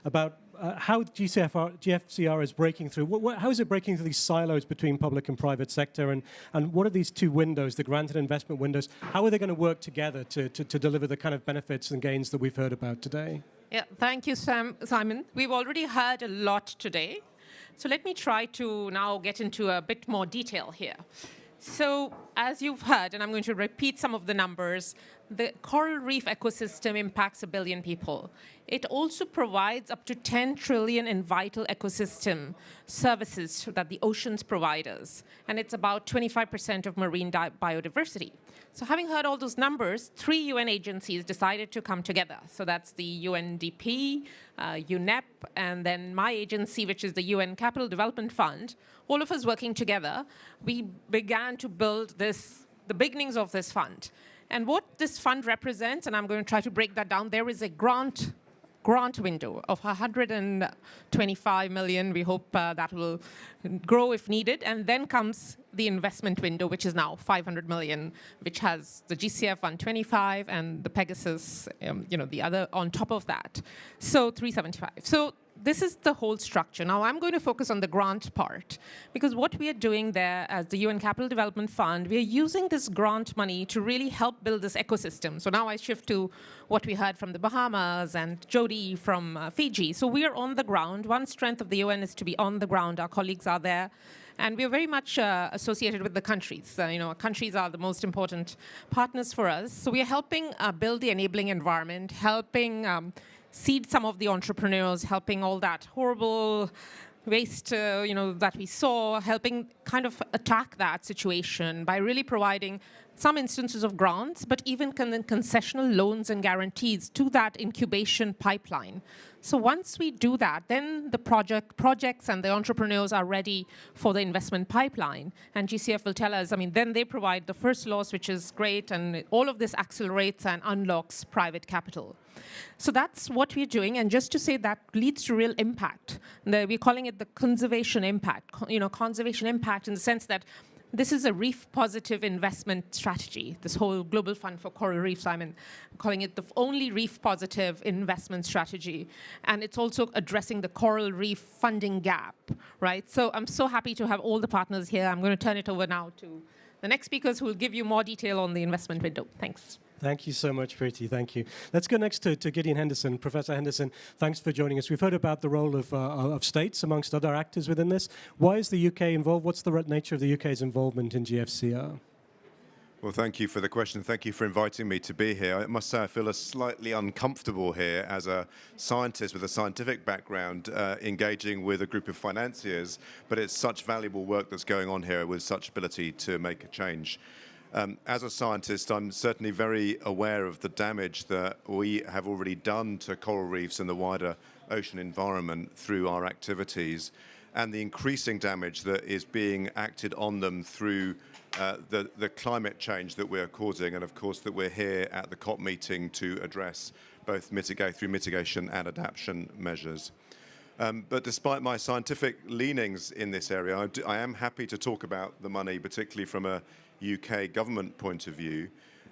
about how GFCR is breaking through. How is it breaking through these silos between public and private sector, and what are these two windows, the grant and investment windows? How are they going to work together to deliver the kind of benefits and gains that we've heard about today? Yeah, thank you, Simon. We've already heard a lot today. So let me try to now get into a bit more detail here. So as you've heard, and I'm going to repeat some of the numbers, the coral reef ecosystem impacts 1 billion people. It also provides up to 10 trillion in vital ecosystem services that the oceans provide us. And it's about 25% of marine biodiversity. So having heard all those numbers, 3 UN agencies decided to come together. So that's the UNDP, UNEP, and then my agency, which is the UN Capital Development Fund. All of us working together, we began to build the beginnings of this fund. And what this fund represents, and I'm going to try to break that down, there is a grant grant window of 125 million. We hope that will grow if needed. And then comes the investment window, which is now 500 million, which has the GCF 125 and the Pegasus, the other on top of that. So 375. So this is the whole structure. Now I'm going to focus on the grant part, because what we are doing there as the UN Capital Development Fund, we are using this grant money to really help build this ecosystem. So now I shift to what we heard from the Bahamas and Jody from Fiji. So we are on the ground. One strength of the UN is to be on the ground. Our colleagues are there. And we are very much associated with the countries. Countries are the most important partners for us. So we are helping build the enabling environment, helping seed some of the entrepreneurs, helping all that horrible waste, that we saw, helping kind of attack that situation by really providing some instances of grants, but even concessional loans and guarantees to that incubation pipeline. So once we do that, then the projects and the entrepreneurs are ready for the investment pipeline. And GCF will tell us, then they provide the first loss, which is great, and all of this accelerates and unlocks private capital. So that's what we're doing, and just to say that leads to real impact. We're calling it the conservation impact. Conservation impact in the sense that this is a reef-positive investment strategy, this whole Global Fund for Coral Reefs. I'm calling it the only reef-positive investment strategy. And it's also addressing the coral reef funding gap, right? So I'm so happy to have all the partners here. I'm going to turn it over now to the next speakers who will give you more detail on the investment window. Thanks. Thank you so much, Preeti. Thank you. Let's go next to Gideon Henderson. Professor Henderson, thanks for joining us. We've heard about the role of states amongst other actors within this. Why is the UK involved? What's the nature of the UK's involvement in GFCR? Well, thank you for the question. Thank you for inviting me to be here. I must say I feel slightly uncomfortable here as a scientist with a scientific background engaging with a group of financiers, but it's such valuable work that's going on here with such ability to make a change. As a scientist, I'm certainly very aware of the damage that we have already done to coral reefs and the wider ocean environment through our activities, and the increasing damage that is being acted on them through the climate change that we're causing, and of course that we're here at the COP meeting to address both through mitigation and adaptation measures. But despite my scientific leanings in this area, I am happy to talk about the money, particularly from a UK government point of view.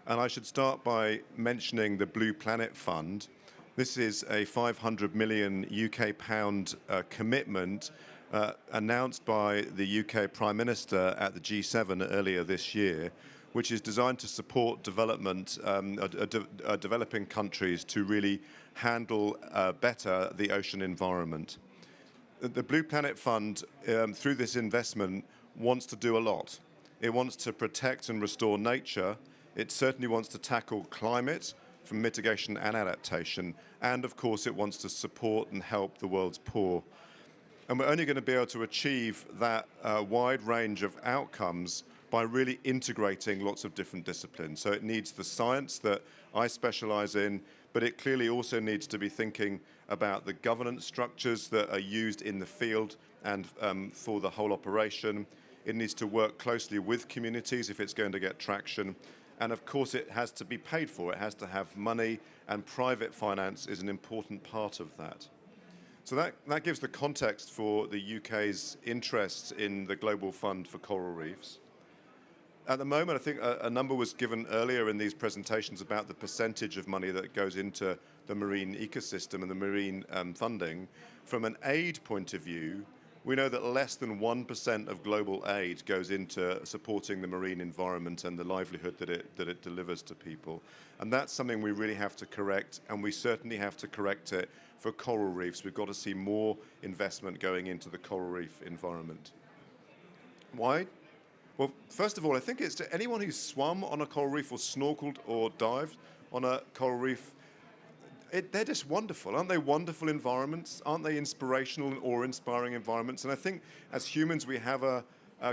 And I should start by mentioning the Blue Planet Fund. This is a 500 million UK pound commitment announced by the UK Prime Minister at the G7 earlier this year, which is designed to support development, developing countries to really handle better the ocean environment. The Blue Planet Fund, through this investment, wants to do a lot. It wants to protect and restore nature. It certainly wants to tackle climate from mitigation and adaptation. And of course, it wants to support and help the world's poor. And we're only going to be able to achieve that wide range of outcomes by really integrating lots of different disciplines. So it needs the science that I specialize in, but it clearly also needs to be thinking about the governance structures that are used in the field and for the whole operation. It needs to work closely with communities if it's going to get traction. And of course, it has to be paid for. It has to have money, and private finance is an important part of that. So that gives the context for the UK's interests in the Global Fund for Coral Reefs. At the moment, I think a number was given earlier in these presentations about the percentage of money that goes into the marine ecosystem and the marine funding. From an aid point of view, we know that less than 1% of global aid goes into supporting the marine environment and the livelihood that it delivers to people. And that's something we really have to correct, and we certainly have to correct it for coral reefs. We've got to see more investment going into the coral reef environment. Why? Well, first of all, I think it's to anyone who's swum on a coral reef or snorkeled or dived on a coral reef, they're just wonderful. Aren't they wonderful environments? Aren't they inspirational and awe-inspiring environments? And I think as humans, we have a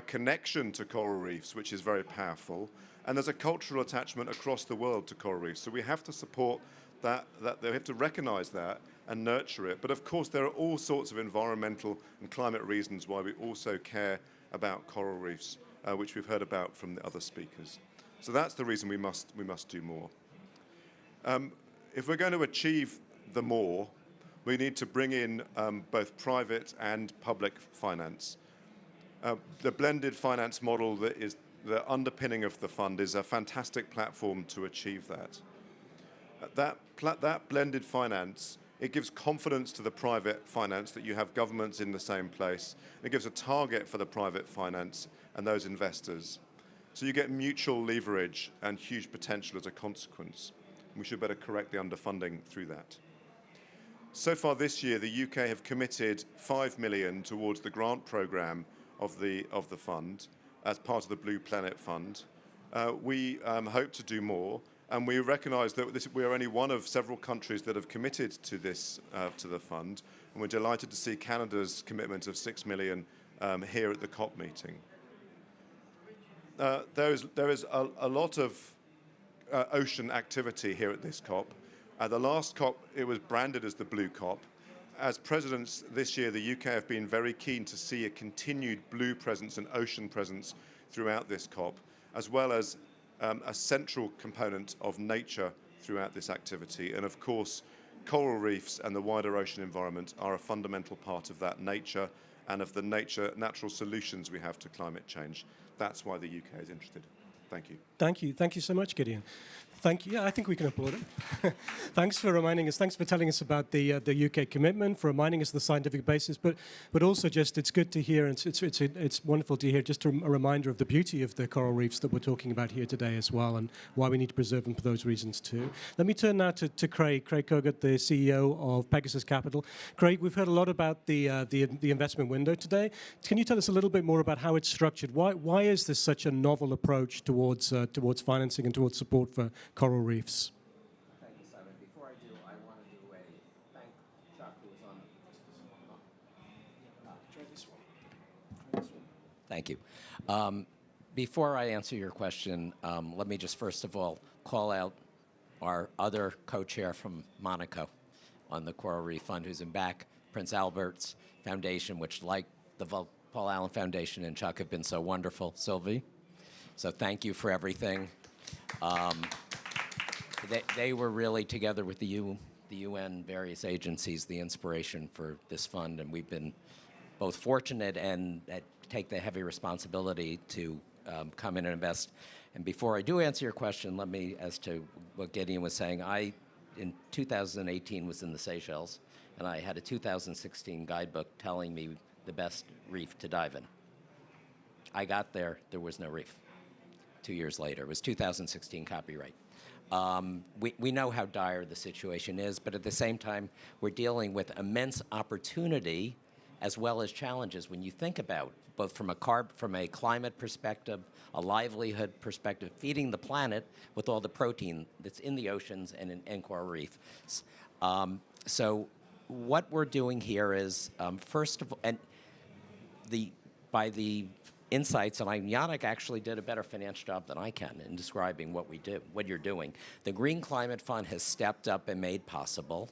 connection to coral reefs, which is very powerful. And there's a cultural attachment across the world to coral reefs. So we have to support that they have to recognize that and nurture it. But of course, there are all sorts of environmental and climate reasons why we also care about coral reefs, which we've heard about from the other speakers. So that's the reason we must do more. If we're going to achieve the more, we need to bring in both private and public finance. The blended finance model that is the underpinning of the fund is a fantastic platform to achieve that. That blended finance, it gives confidence to the private finance that you have governments in the same place. It gives a target for the private finance and those investors. So you get mutual leverage and huge potential as a consequence. We should better correct the underfunding through that. So far this year, the UK have committed $5 million towards the grant programme of the fund as part of the Blue Planet Fund. We hope to do more, and we recognise that we are only one of several countries that have committed to this to the fund, and we're delighted to see Canada's commitment of $6 million here at the COP meeting. There is a lot of ocean activity here at this COP. At the last COP, it was branded as the Blue COP. As presidents this year, the UK have been very keen to see a continued blue presence and ocean presence throughout this COP, as well as a central component of nature throughout this activity. And of course, coral reefs and the wider ocean environment are a fundamental part of that nature and of the natural solutions we have to climate change. That's why the UK is interested. Thank you. Thank you. Thank you so much, Gideon. Thank you. Yeah, I think we can applaud it. Thanks for reminding us. Thanks for telling us about the UK commitment, for reminding us of the scientific basis, but also just it's good to hear, and it's wonderful to hear just a reminder of the beauty of the coral reefs that we're talking about here today as well, and why we need to preserve them for those reasons too. Let me turn now to Craig Kogut, the CEO of Pegasus Capital. Craig, we've heard a lot about the investment window today. Can you tell us a little bit more about how it's structured? Why is this such a novel approach towards financing and towards support for coral reefs? Thank you, Simon. Before I do, I want to thank Chuck, who was on. Try this one. Thank you. Before I answer your question, let me just first of all call out our other co-chair from Monaco on the Coral Reef Fund, who's in back, Prince Albert's Foundation, which, like the Paul Allen Foundation and Chuck, have been so wonderful. Sylvie, so thank you for everything. They were really, together with the UN, various agencies, the inspiration for this fund, and we've been both fortunate and take the heavy responsibility to come in and invest. And before I do answer your question, let me, as to what Gideon was saying, I, in 2018, was in the Seychelles, and I had a 2016 guidebook telling me the best reef to dive in. I got there was no reef. 2 years later, it was 2016 copyright. We know how dire the situation is, but at the same time, we're dealing with immense opportunity as well as challenges. When you think about both from a climate perspective, a livelihood perspective, feeding the planet with all the protein that's in the oceans and in coral reefs. So what we're doing here is, first of all, and by the insights, and Yannick actually did a better finance job than I can in describing what we do, what you're doing. The Green Climate Fund has stepped up and made possible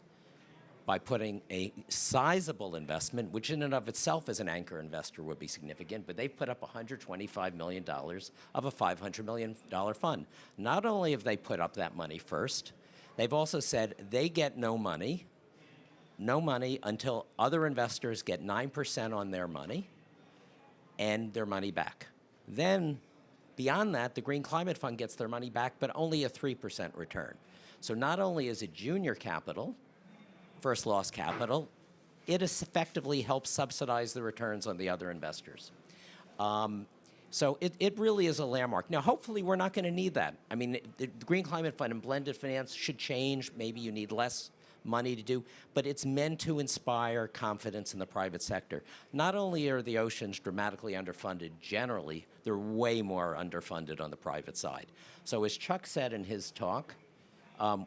by putting a sizable investment, which in and of itself as an anchor investor would be significant, but they've put up $125 million of a $500 million fund. Not only have they put up that money first, they've also said they get no money until other investors get 9% on their money and their money back. Then, beyond that, the Green Climate Fund gets their money back, but only a 3% return. So not only is it junior capital, first loss capital, it effectively helps subsidize the returns on the other investors. So it really is a landmark. Now, hopefully, we're not going to need that. I mean, the Green Climate Fund and blended finance should change. Maybe you need less money to do, but it's meant to inspire confidence in the private sector. Not only are the oceans dramatically underfunded generally, they're way more underfunded on the private side. So as Chuck said in his talk,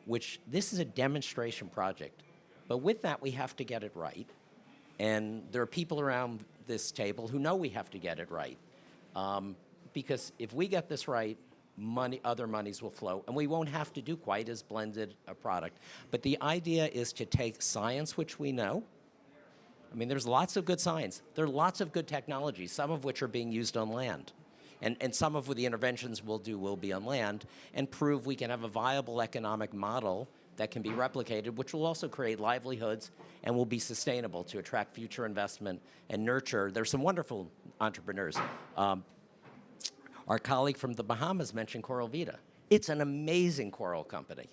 which this is a demonstration project, but with that we have to get it right. And there are people around this table who know we have to get it right. Because if we get this right, other monies will flow, and we won't have to do quite as blended a product. But the idea is to take science, which we know. I mean, there's lots of good science. There are lots of good technologies, some of which are being used on land. And some of the interventions we'll do will be on land, and prove we can have a viable economic model that can be replicated, which will also create livelihoods and will be sustainable to attract future investment and nurture. There's some wonderful entrepreneurs. Our colleague from the Bahamas mentioned Coral Vita. It's an amazing coral company.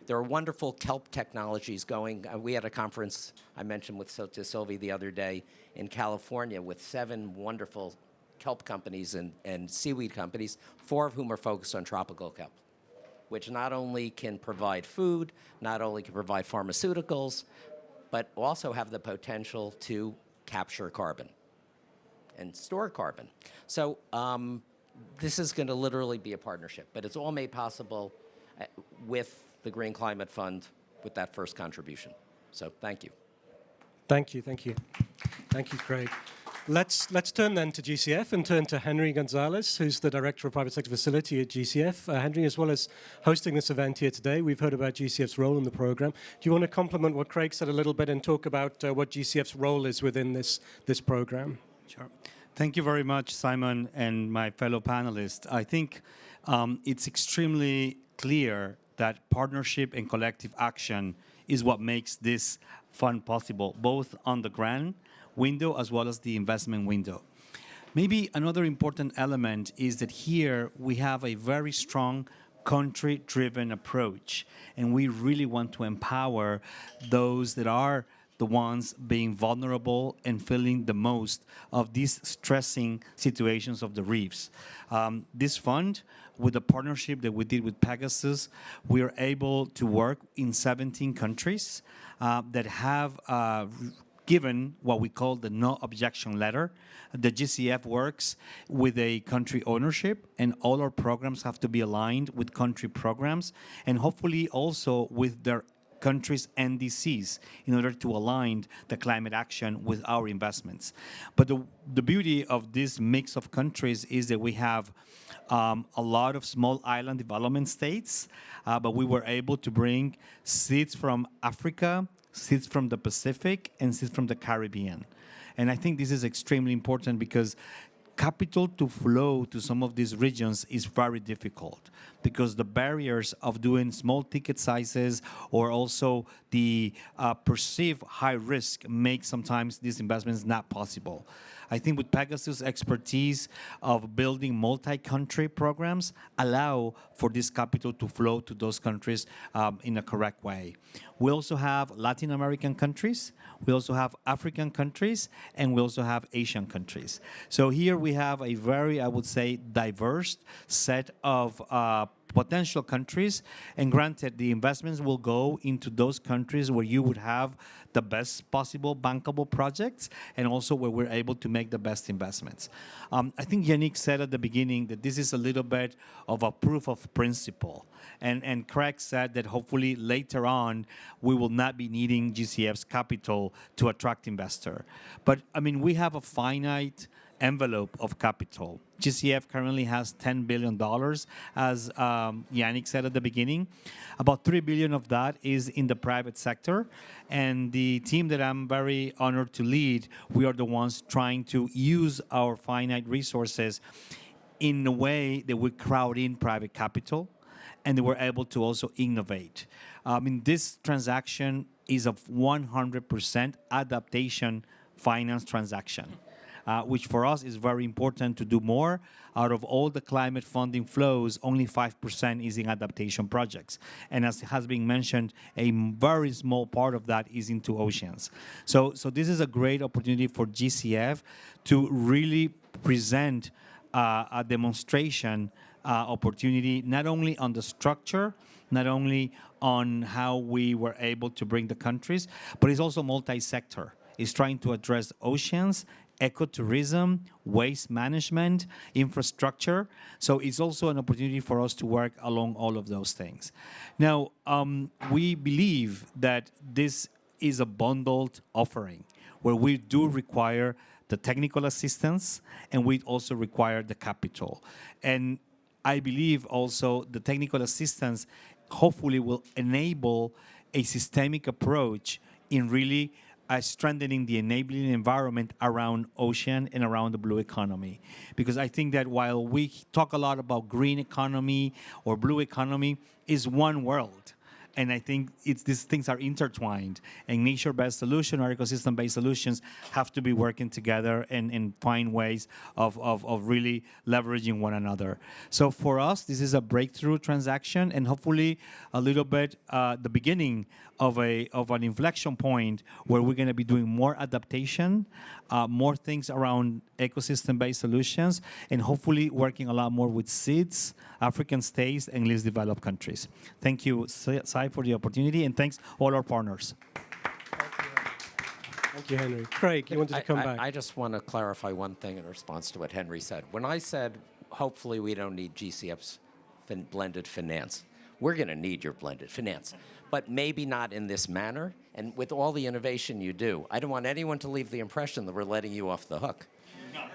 There are wonderful kelp technologies going. We had a conference I mentioned to Sylvie the other day in California with 7 wonderful kelp companies and seaweed companies, 4 of whom are focused on tropical kelp, which not only can provide food, not only can provide pharmaceuticals, but also have the potential to capture carbon and store carbon. So this is going to literally be a partnership, but it's all made possible with the Green Climate Fund with that first contribution. So thank you. Thank you, thank you. Thank you, Craig. Let's turn then to GCF and turn to Henry Gonzalez, who's the Director of Private Sector Facility at GCF. Henry, as well as hosting this event here today, we've heard about GCF's role in the program. Do you want to complement what Craig said a little bit and talk about what GCF's role is within this program? Sure. Thank you very much, Simon, and my fellow panelists. I think it's extremely clear that partnership and collective action is what makes this fund possible, both on the grant window as well as the investment window. Maybe another important element is that here we have a very strong country-driven approach, and we really want to empower those that are the ones being vulnerable and feeling the most of these stressing situations of the reefs. This fund, with the partnership that we did with Pegasus, we are able to work in 17 countries that have given what we call the no objection letter. The GCF works with a country ownership, and all our programs have to be aligned with country programs, and hopefully also with their countries' NDCs in order to align the climate action with our investments. But the beauty of this mix of countries is that we have a lot of small island development states, but we were able to bring seeds from Africa, seeds from the Pacific, and seeds from the Caribbean. And I think this is extremely important because capital to flow to some of these regions is very difficult because the barriers of doing small ticket sizes or also the perceived high risk make sometimes these investments not possible. I think with Pegasus' expertise of building multi-country programs allow for this capital to flow to those countries in a correct way. We also have Latin American countries, we also have African countries, and we also have Asian countries. So here we have a very, I would say, diverse set of potential countries, and granted, the investments will go into those countries where you would have the best possible bankable projects and also where we're able to make the best investments. I think Yannick said at the beginning that this is a little bit of a proof of principle. And Craig said that hopefully later on, we will not be needing GCF's capital to attract investor. But I mean, we have a finite envelope of capital. GCF currently has $10 billion, as Yannick said at the beginning. About $3 billion of that is in the private sector. And the team that I'm very honored to lead, we are the ones trying to use our finite resources in a way that we crowd in private capital and that we're able to also innovate. This transaction is a 100% adaptation finance transaction. Which for us is very important to do more. Out of all the climate funding flows, only 5% is in adaptation projects. And as has been mentioned, a very small part of that is into oceans. So this is a great opportunity for GCF to really present a demonstration opportunity, not only on the structure, not only on how we were able to bring the countries, but it's also multi-sector. It's trying to address oceans, ecotourism, waste management, infrastructure. So it's also an opportunity for us to work along all of those things. Now, we believe that this is a bundled offering where we do require the technical assistance and we also require the capital. And I believe also the technical assistance hopefully will enable a systemic approach in really strengthening the enabling environment around ocean and around the blue economy. Because I think that while we talk a lot about green economy or blue economy, is one world. And I think these things are intertwined. And nature-based solutions or ecosystem-based solutions have to be working together and find ways of really leveraging one another. So for us, this is a breakthrough transaction, and hopefully a little bit the beginning of an inflection point where we're going to be doing more adaptation, more things around ecosystem-based solutions, and hopefully working a lot more with seeds, African states, and least developed countries. Thank you, Sai, for the opportunity, and thanks all our partners. Thank you, Henry. Craig, you wanted to come back. I just want to clarify one thing in response to what Henry said. When I said, hopefully we don't need GCF's blended finance, we're going to need your blended finance, but maybe not in this manner. And with all the innovation you do, I don't want anyone to leave the impression that we're letting you off the hook.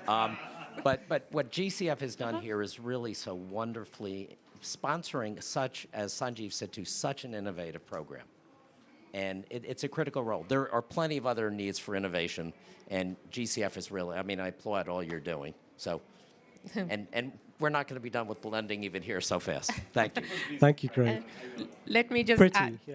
But what GCF has done here is really so wonderfully sponsoring such, as Sanjeev said, to such an innovative program. And it's a critical role. There are plenty of other needs for innovation, and GCF is really, I mean, I applaud all you're doing. So, and we're not going to be done with blending even here so fast. Thank you. Thank you, Craig. Let me just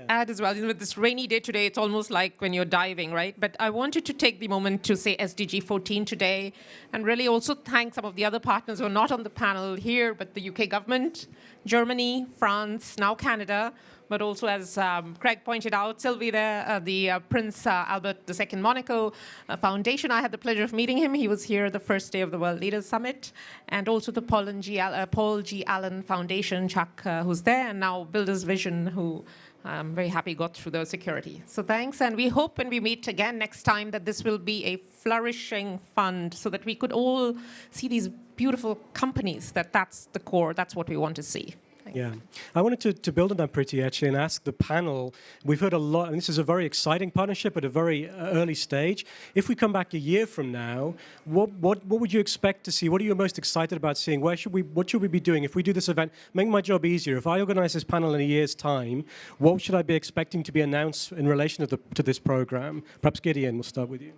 add as well, with this rainy day today, it's almost like when you're diving, right? But I wanted to take the moment to say SDG 14 today, and really also thank some of the other partners who are not on the panel here, but the UK government, Germany, France, now Canada, but also, as Craig pointed out, Sylvie there, the Prince Albert II Monaco Foundation. I had the pleasure of meeting him. He was here the first day of the World Leaders Summit. And also the Paul G. Allen Foundation, Chuck, who's there, and now Builders Vision, who I'm very happy got through the security. So thanks, and we hope when we meet again next time that this will be a flourishing fund so that we could all see these beautiful companies, that's the core, that's what we want to see. Yeah, I wanted to build on that, Priti, actually, and ask the panel. We've heard a lot, and this is a very exciting partnership at a very early stage. If we come back a year from now, what would you expect to see? What are you most excited about seeing? What should we be doing if we do this event? Make my job easier. If I organize this panel in a year's time, what should I be expecting to be announced in relation to this program? Perhaps Gideon, we'll start with you.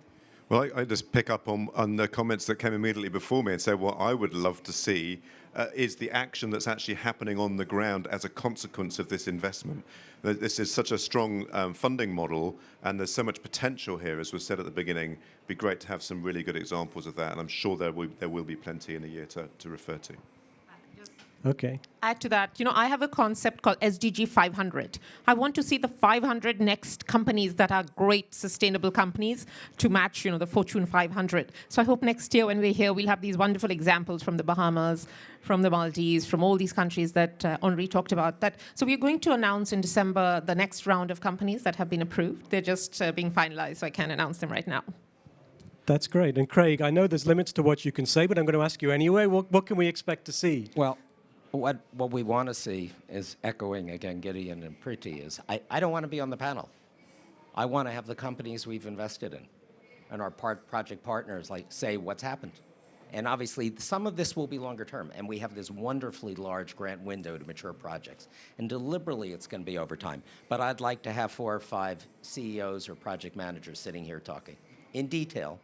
Well, I just pick up on the comments that came immediately before me and say what I would love to see is the action that's actually happening on the ground as a consequence of this investment. This is such a strong funding model, and there's so much potential here, as was said at the beginning. It'd be great to have some really good examples of that, and I'm sure there will be plenty in a year to refer to. Okay. Add to that, I have a concept called SDG 500. I want to see the 500 next companies that are great sustainable companies to match, the Fortune 500. So I hope next year when we're here, we'll have these wonderful examples from the Bahamas, from the Maldives, from all these countries that Henri talked about. So we're going to announce in December the next round of companies that have been approved. They're just being finalized, so I can't announce them right now. That's great. And Craig, I know there's limits to what you can say, but I'm going to ask you anyway. What can we expect to see? Well, what we want to see is, echoing again Gideon and Priti, is I don't want to be on the panel. I want to have the companies we've invested in and our project partners say what's happened. And obviously, some of this will be longer term, and we have this wonderfully large grant window to mature projects. And deliberately, it's going to be over time. But I'd like to have 4 or 5 CEOs or project managers sitting here talking in detail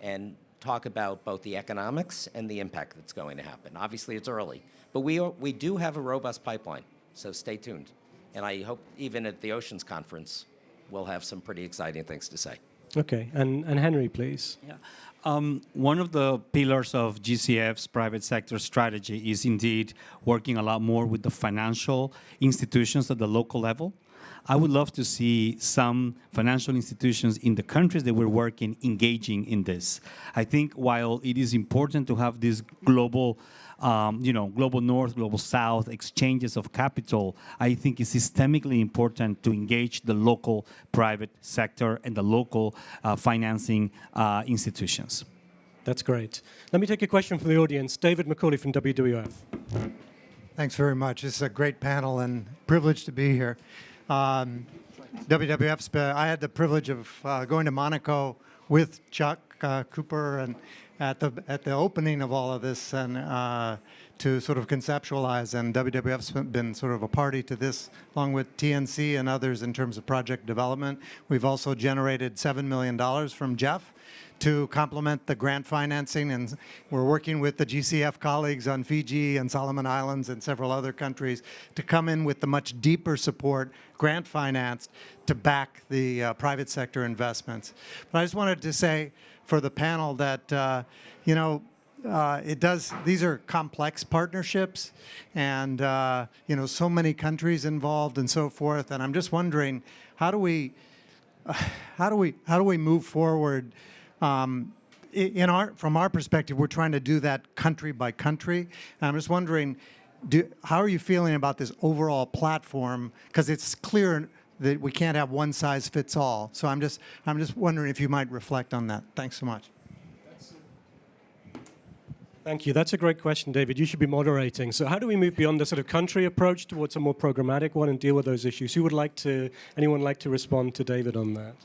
and talk about both the economics and the impact that's going to happen. Obviously, it's early, but we do have a robust pipeline, so stay tuned. And I hope even at the Oceans Conference, we'll have some pretty exciting things to say. Okay, and Henry, please. Yeah. One of the pillars of GCF's private sector strategy is indeed working a lot more with the financial institutions at the local level. I would love to see some financial institutions in the countries that we're working engaging in this. I think while it is important to have this global, global north, global south exchanges of capital, I think it's systemically important to engage the local private sector and the local financing institutions. That's great. Let me take a question from the audience. David McCauley from WWF. Thanks very much. This is a great panel and privilege to be here. WWF's, I had the privilege of going to Monaco with Chuck Cooper and at the opening of all of this, and to sort of conceptualize, and WWF's been sort of a party to this along with TNC and others in terms of project development. We've also generated $7 million from Jeff to complement the grant financing, and we're working with the GCF colleagues on Fiji and Solomon Islands and several other countries to come in with the much deeper support, grant financed, to back the private sector investments. But I just wanted to say for the panel that, these are complex partnerships, and so many countries involved and so forth. And I'm just wondering, how do we move forward? From our perspective, we're trying to do that country by country. And I'm just wondering, how are you feeling about this overall platform? Because it's clear that we can't have one size fits all. So I'm just wondering if you might reflect on that. Thanks so much. Thank you. That's a great question, David. You should be moderating. So how do we move beyond the sort of country approach towards a more programmatic one and deal with those issues? Anyone like to respond to David on that?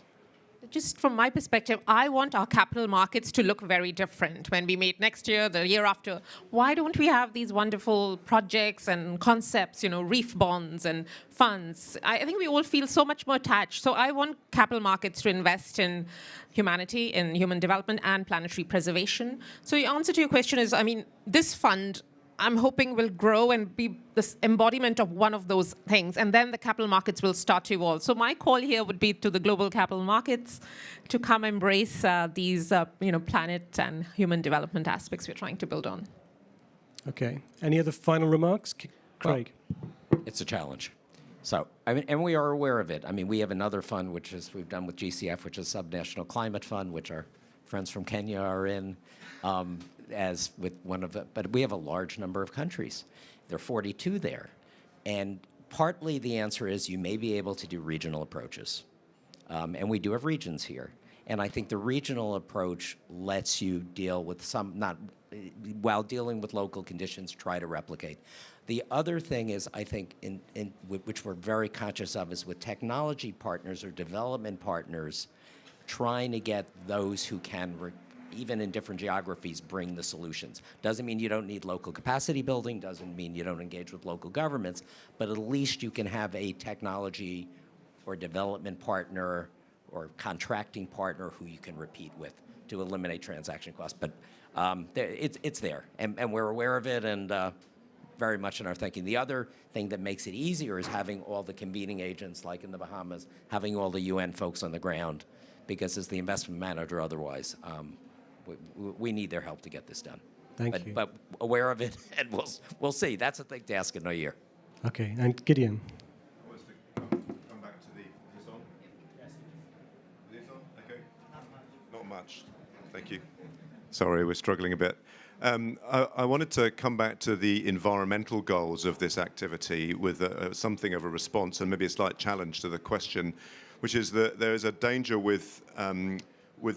Just from my perspective, I want our capital markets to look very different when we meet next year, the year after. Why don't we have these wonderful projects and concepts, reef bonds and funds? I think we all feel so much more attached. So I want capital markets to invest in humanity, in human development and planetary preservation. So the answer to your question is, this fund, I'm hoping, will grow and be this embodiment of one of those things, and then the capital markets will start to evolve. So my call here would be to the global capital markets to come embrace these, planet and human development aspects we're trying to build on. Okay. Any other final remarks, Craig? Well, it's a challenge. So, and we are aware of it. We have another fund, which is we've done with GCF, which is Subnational Climate Fund, which our friends from Kenya are in. As with but we have a large number of countries. There are 42 there. And partly the answer is you may be able to do regional approaches. And we do have regions here. And I think the regional approach lets you deal with while dealing with local conditions, try to replicate. The other thing is, I think, which we're very conscious of, is with technology partners or development partners, trying to get those who can even in different geographies, bring the solutions. Doesn't mean you don't need local capacity building, doesn't mean you don't engage with local governments, but at least you can have a technology or development partner or contracting partner who you can repeat with to eliminate transaction costs. But it's there, and we're aware of it, and very much in our thinking. The other thing that makes it easier is having all the convening agents, like in the Bahamas, having all the UN folks on the ground, because as the investment manager otherwise, we need their help to get this done. Thank you. But aware of it, and we'll see. That's a thing to ask in a year. Okay, and Gideon. Come back to is this on? Yes. Is this on? Okay. Not much. Thank you. Sorry, we're struggling a bit. I wanted to come back to the environmental goals of this activity with something of a response and maybe a slight challenge to the question, which is that there is a danger with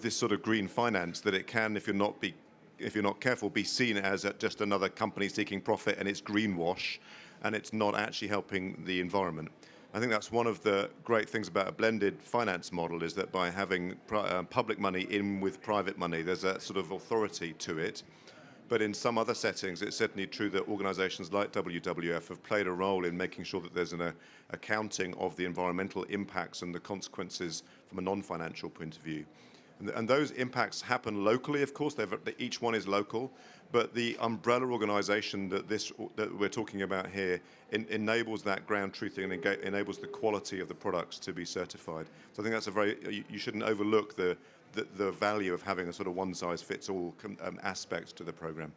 this sort of green finance that it can, if you're not careful, be seen as just another company seeking profit, and it's greenwash, and it's not actually helping the environment. I think that's one of the great things about a blended finance model, is that by having public money in with private money, there's a sort of authority to it. But in some other settings, it's certainly true that organizations like WWF have played a role in making sure that there's an accounting of the environmental impacts and the consequences from a non-financial point of view. And those impacts happen locally, of course. Each one is local, but the umbrella organization that we're talking about here enables that ground truthing and enables the quality of the products to be certified. So I think that's you shouldn't overlook the value of having a sort of one-size-fits-all aspect to the program.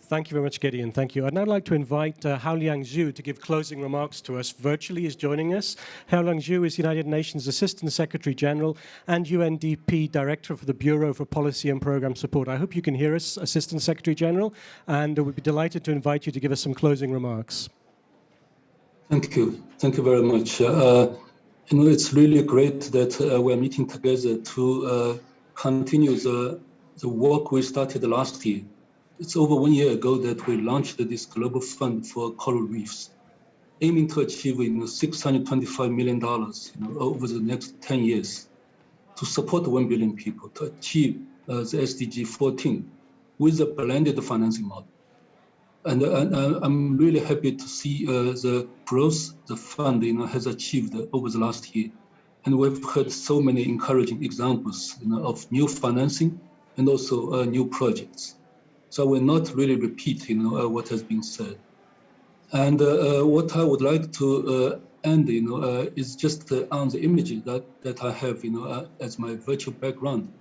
Thank you very much, Gideon. Thank you. I'd now like to invite Haoliang Zhu to give closing remarks to us. Virtually is joining us. Haoliang Zhu is United Nations Assistant Secretary General and UNDP Director for the Bureau for Policy and Program Support. I hope you can hear us, Assistant Secretary General, and we'd be delighted to invite you to give us some closing remarks. Thank you. Thank you very much. It's really great that we're meeting together to continue the work we started last year. It's over 1 year ago that we launched this global fund for coral reefs, aiming to achieve $625 million over the next 10 years to support 1 billion people to achieve the SDG 14 with a blended financing model. And I'm really happy to see the growth the fund has achieved over the last year. And we've heard so many encouraging examples of new financing and also new projects. So I will not really repeat what has been said. And what I would like to end is just on the image that I have as my virtual background.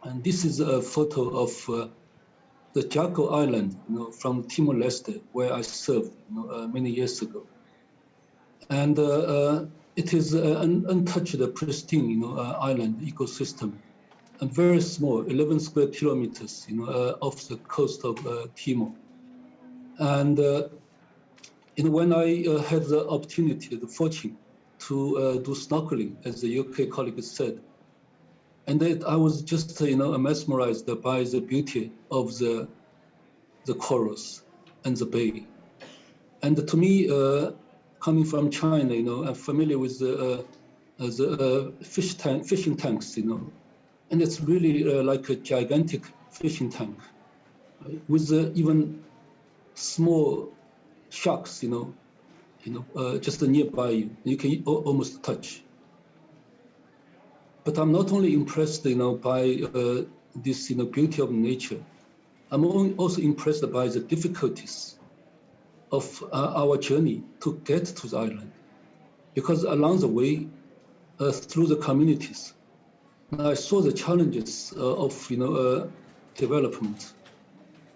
And this is a photo of the Jaco Island from Timor-Leste, where I served many years ago. And it is an untouched, pristine island ecosystem, and very small, 11 square kilometers off the coast of Timor. And when I had the opportunity, the fortune to do snorkeling, as the UK colleague said, and I was just mesmerized by the beauty of the corals and the bay. And to me, coming from China, I'm familiar with the fishing tanks, and it's really like a gigantic fishing tank with even small sharks, just nearby you. You can almost touch. But I'm not only impressed, by this, beauty of nature. I'm also impressed by the difficulties of our journey to get to the island, because along the way, through the communities, I saw the challenges of development,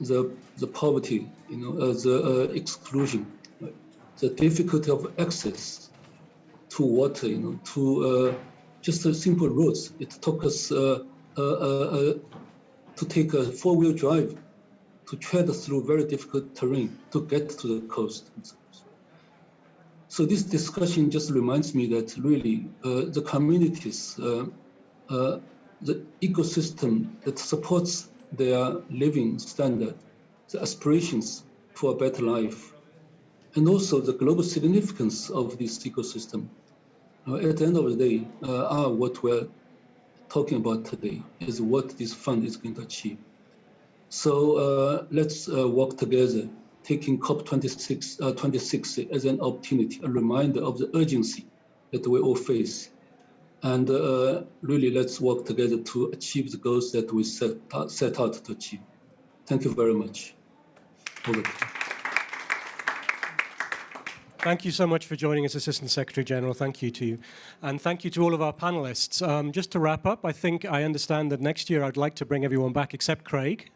the poverty, the exclusion, the difficulty of access to water, to just simple roads. It took us to take a 4-wheel drive to tread through very difficult terrain to get to the coast. So this discussion just reminds me that really the communities, the ecosystem that supports their living standard, the aspirations for a better life, and also the global significance of this ecosystem, at the end of the day, are what we're talking about today, is what this fund is going to achieve. So let's work together, taking COP26 as an opportunity, a reminder of the urgency that we all face. And really, let's work together to achieve the goals that we set out to achieve. Thank you very much. Over to you. Thank you so much for joining us, Assistant Secretary General. Thank you to you. And thank you to all of our panelists. Just to wrap up, I understand that next year I'd like to bring everyone back except Craig,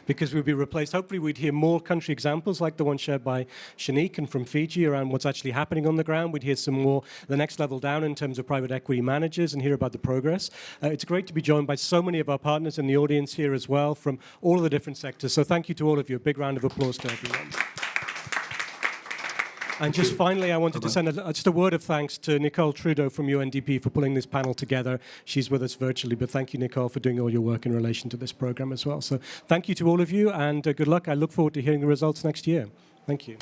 because we'll be replaced. Hopefully we'd hear more country examples like the one shared by Shanique and from Fiji around what's actually happening on the ground. We'd hear some more the next level down in terms of private equity managers and hear about the progress. It's great to be joined by so many of our partners in the audience here as well from all of the different sectors. So thank you to all of you. A big round of applause to everyone. And just finally, I wanted to send just a word of thanks to Nicole Trudeau from UNDP for pulling this panel together. She's with us virtually, but thank you, Nicole, for doing all your work in relation to this program as well. So thank you to all of you, and good luck. I look forward to hearing the results next year. Thank you.